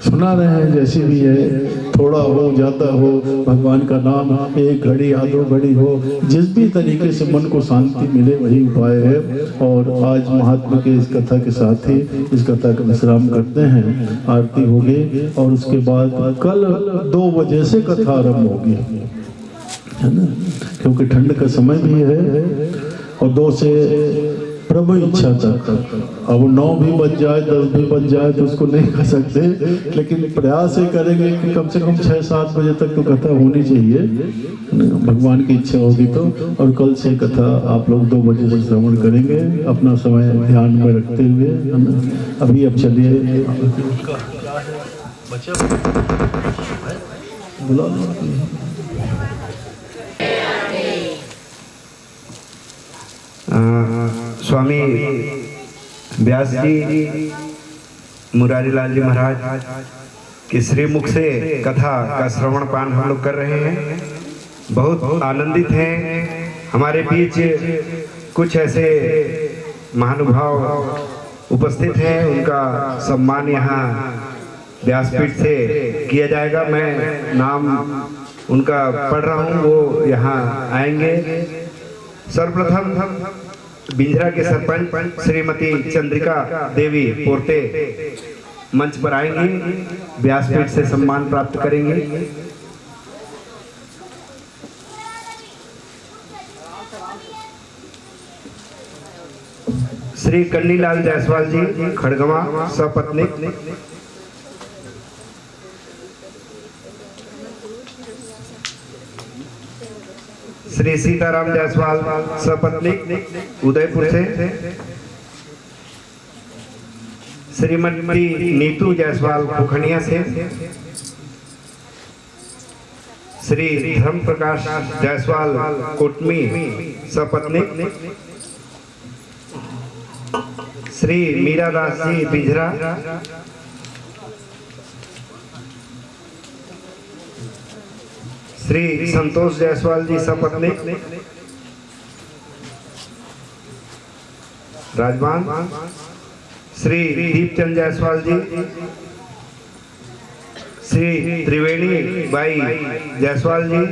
सुना रहे हैं। जैसी भी है, थोड़ा हो ज्यादा हो, भगवान का नाम 1 घड़ी या 2 घड़ी हो, जिस भी तरीके से मन को शांति मिले वही उपाय है। और आज महात्मा के इस कथा के साथ ही इस कथा का विश्राम करते हैं। आरती होगी और उसके बाद कल 2 बजे से कथा आरंभ होगी, है ना, क्योंकि ठंड का समय भी है। और 2 से प्रभु इच्छा तक। अब 9 भी बज जाए 10 भी बज जाए तो उसको नहीं कर सकते, लेकिन प्रयास ये करेंगे कि कम से कम 6-7 बजे तक तो कथा होनी चाहिए, भगवान की इच्छा होगी तो। और कल से कथा आप लोग 2 बजे से श्रवण करेंगे, अपना समय ध्यान में रखते हुए, है ना। अभी अब चलिए बुला स्वामी व्यास जी मुरारी लाल जी महाराज के श्रीमुख से कथा का श्रवण पान हम लोग कर रहे हैं। बहुत आनंदित हैं। हमारे बीच कुछ ऐसे महानुभाव उपस्थित हैं, उनका सम्मान यहाँ व्यासपीठ से किया जाएगा। मैं नाम उनका पढ़ रहा हूँ, वो यहाँ आएंगे। सर्वप्रथम बिंझरा के सरपंच श्रीमती चंद्रिका देवी पोर्ते मंच पर आएंगी, व्यासपीठ से सम्मान प्राप्त करेंगे। श्री कन्नीलाल जायसवाल जी खड़गवा सपत्नीक, श्री सीताराम जायसवाल सपत्नीक उदयपुर से, श्रीमती नीतू जायसवाल खुखनिया से, श्री धर्म प्रकाश जायसवाल कोटमी सपत्नीक, श्री मीरा दास जी बिंझरा, श्री संतोष जायसवाल जी सपत्नीक राजबान, श्री दीपचंद जायसवाल जी, श्री त्रिवेणी बाई जायसवाल जी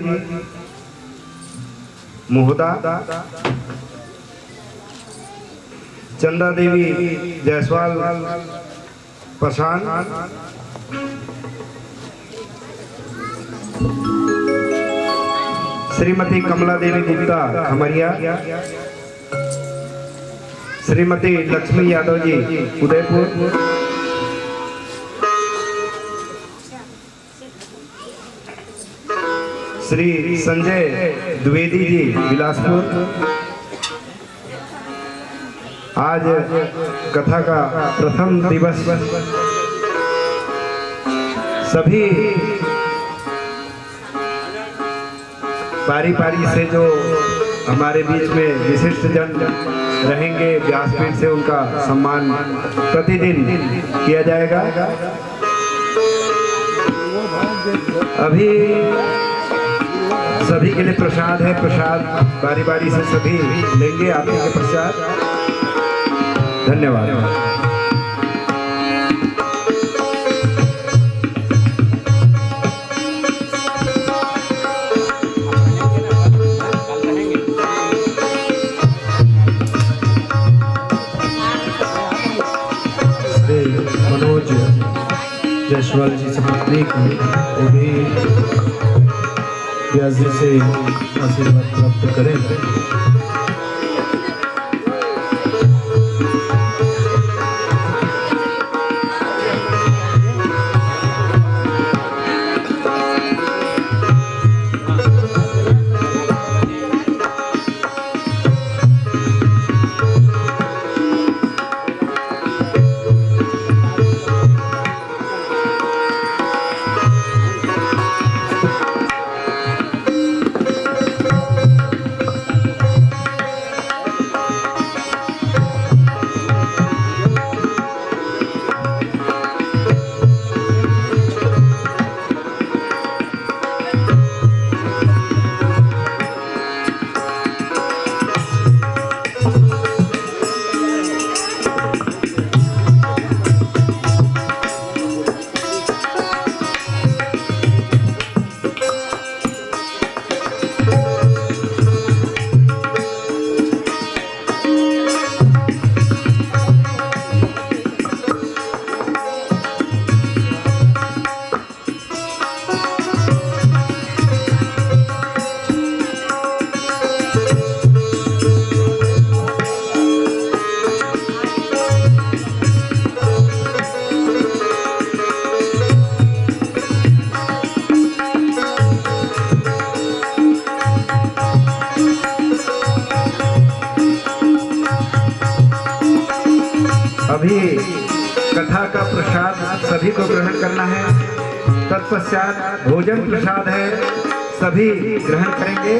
मोहदा, चंदा देवी जायसवाल पसान, श्रीमती कमला देवी गुप्ता खमरिया, श्रीमती लक्ष्मी यादव जी उदयपुर, श्री संजय द्विवेदी जी बिलासपुर। आज कथा का प्रथम दिवस, सभी पारी पारी से जो हमारे बीच में विशिष्ट जन रहेंगे, व्यासपीठ से उनका सम्मान प्रतिदिन किया जाएगा। अभी सभी के लिए प्रसाद है, प्रसाद बारी बारी से सभी लेंगे आरती के पश्चात। धन्यवाद। मनोज जायसवाल जी से पत्नी को वो भी व्यास जी से आशीर्वाद प्राप्त करें। अभी कथा का प्रसाद सभी को ग्रहण करना है। तत्पश्चात भोजन प्रसाद है, सभी ग्रहण करेंगे।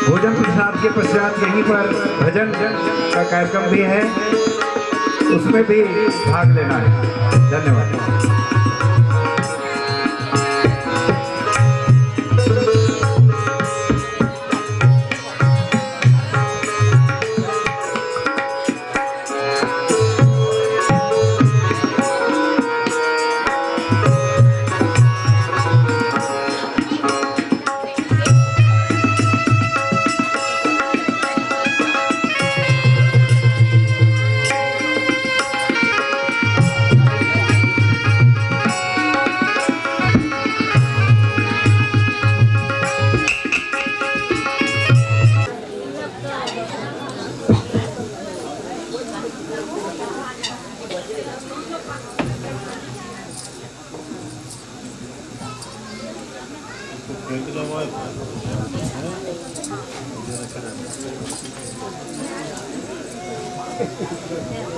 भोजन प्रसाद के पश्चात यहीं पर भजन का कार्यक्रम भी है, उसमें भी भाग लेना है। धन्यवाद।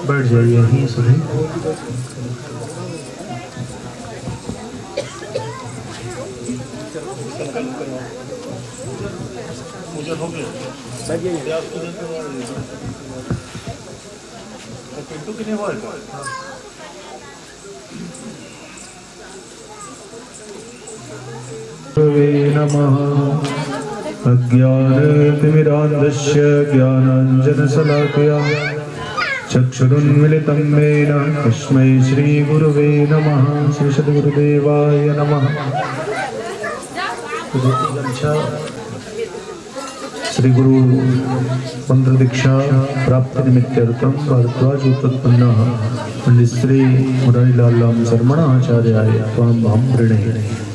बैठ जाइए यहीं सभी। नमः। अज्ञानतिमिरान्धस्य ज्ञानाञ्जनशलाकया चक्षुरुन्मिलितं येन तस्मै श्रीगुरुवे नमः। श्री सद्गुरुदेवाय नमः। श्री गुरु मंत्र दीक्षा प्राप्ति निमित्तार्थम भारद्वाज उत्पन्न पंडित श्री मुरारीलाल शर्मण आचार्याय त्वां हम ऋणे।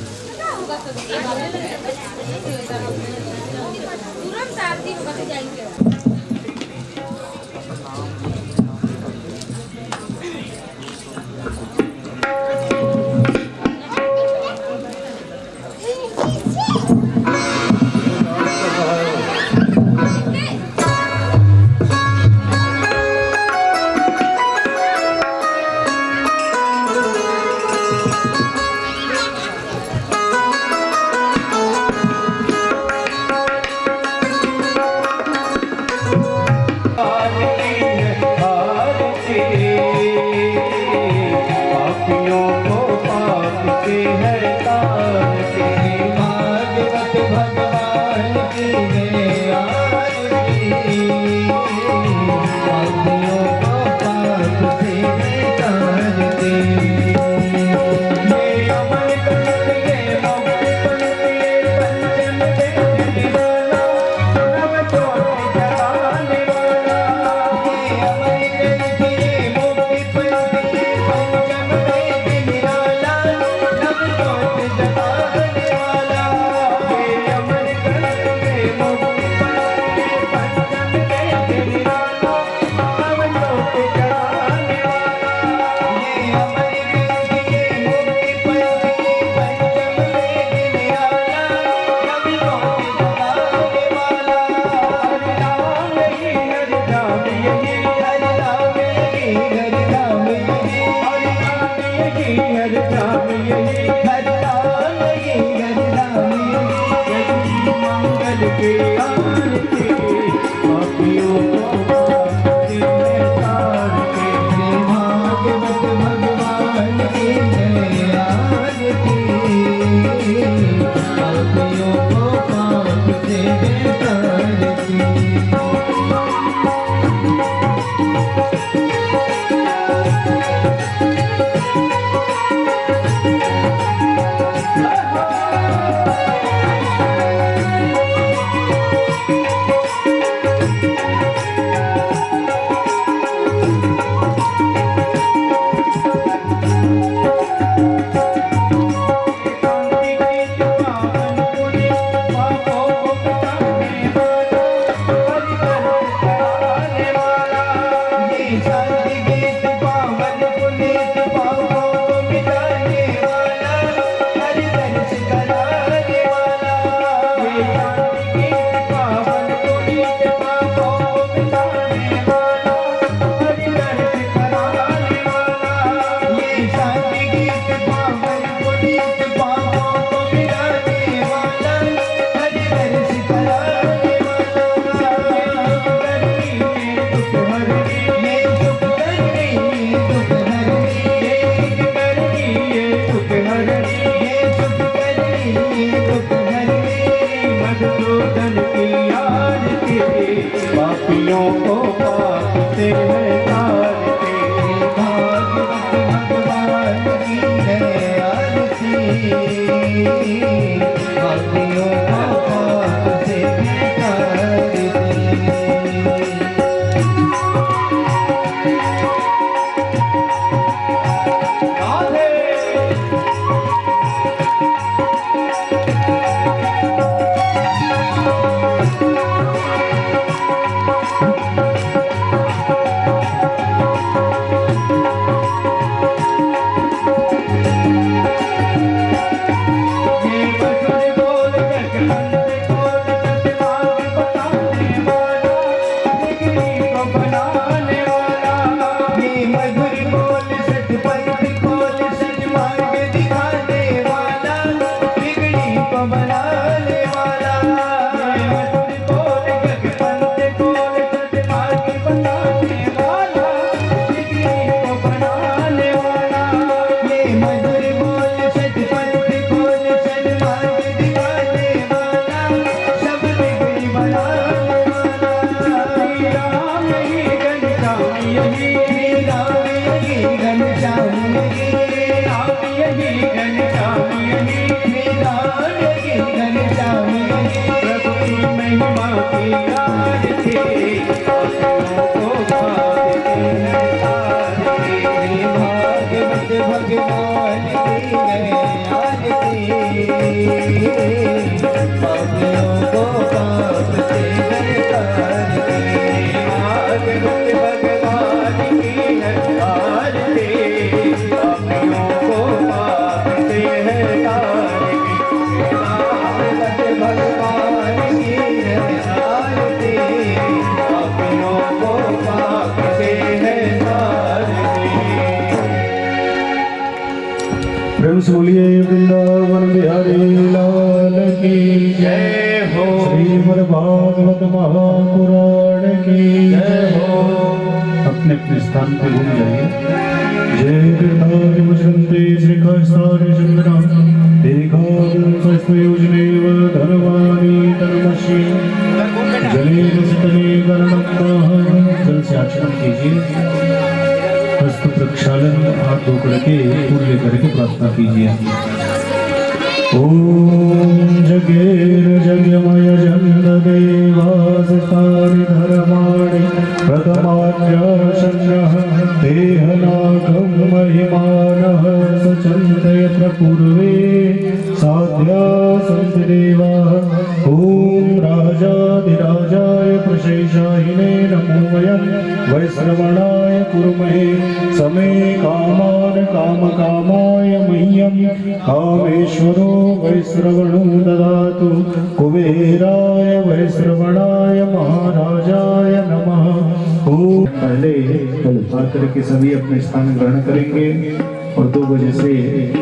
से बोलिए वृंदावन बिहारी लाल की जय हो। श्रीमद् भागवत महापुराण की जय हो। अपने अपने स्थान पे घूम जाइए। जय गिरधारी मुचरन्ते श्रीकाष्ठानि चन्द्रा एकां स्वस्मयोजनेव धर्माणि तन्मषि जलेन सितने कर्णं जल से आचमन कीजिए। हस्त प्रक्षालन हाथ धो करके फूल लेकर के प्रार्थना कीजिए। ओम जगेर जगमय जन्म देवासतानि धर्माणि प्रथमाद्याशन्नः देहनागं महिमानः सचन्तयत्र पूर्वे साध्या सन्ति देवाः। ओम राजाधिराजाय प्रशेषायिने नमो वयं वैश्रवणाय कुर्महे समे कामान कामकामाय मह्यं कामेश्वरो वैश्रवणो ददातु कुबेराय वैश्रवणाय महाराजाय नमः। ओम पहले आकर के सभी अपने स्थान ग्रहण करेंगे और 2 बजे से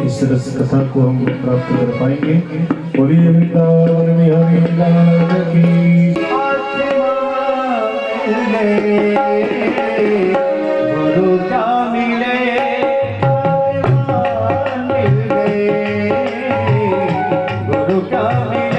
इस रस कथा को हम प्राप्त कर पाएंगे। बोलिए वृंदावन बिहारी लाल की। गुरु क्या मिले गुरु क्या मिले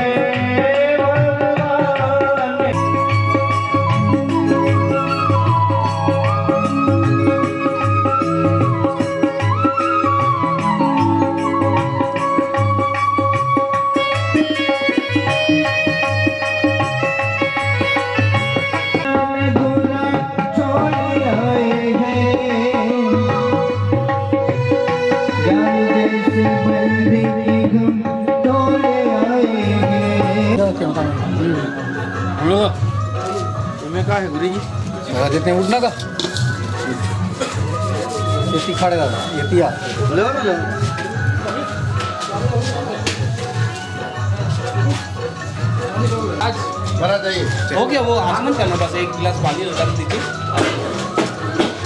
काय गुरुजी देते हैं उठना का ये खाड़े दादा ये पिया आज भरा चाहिए हो गया वो आगमन करना बस 1 गिलास पानी डाल दीजिए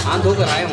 हाथ धोकर आए।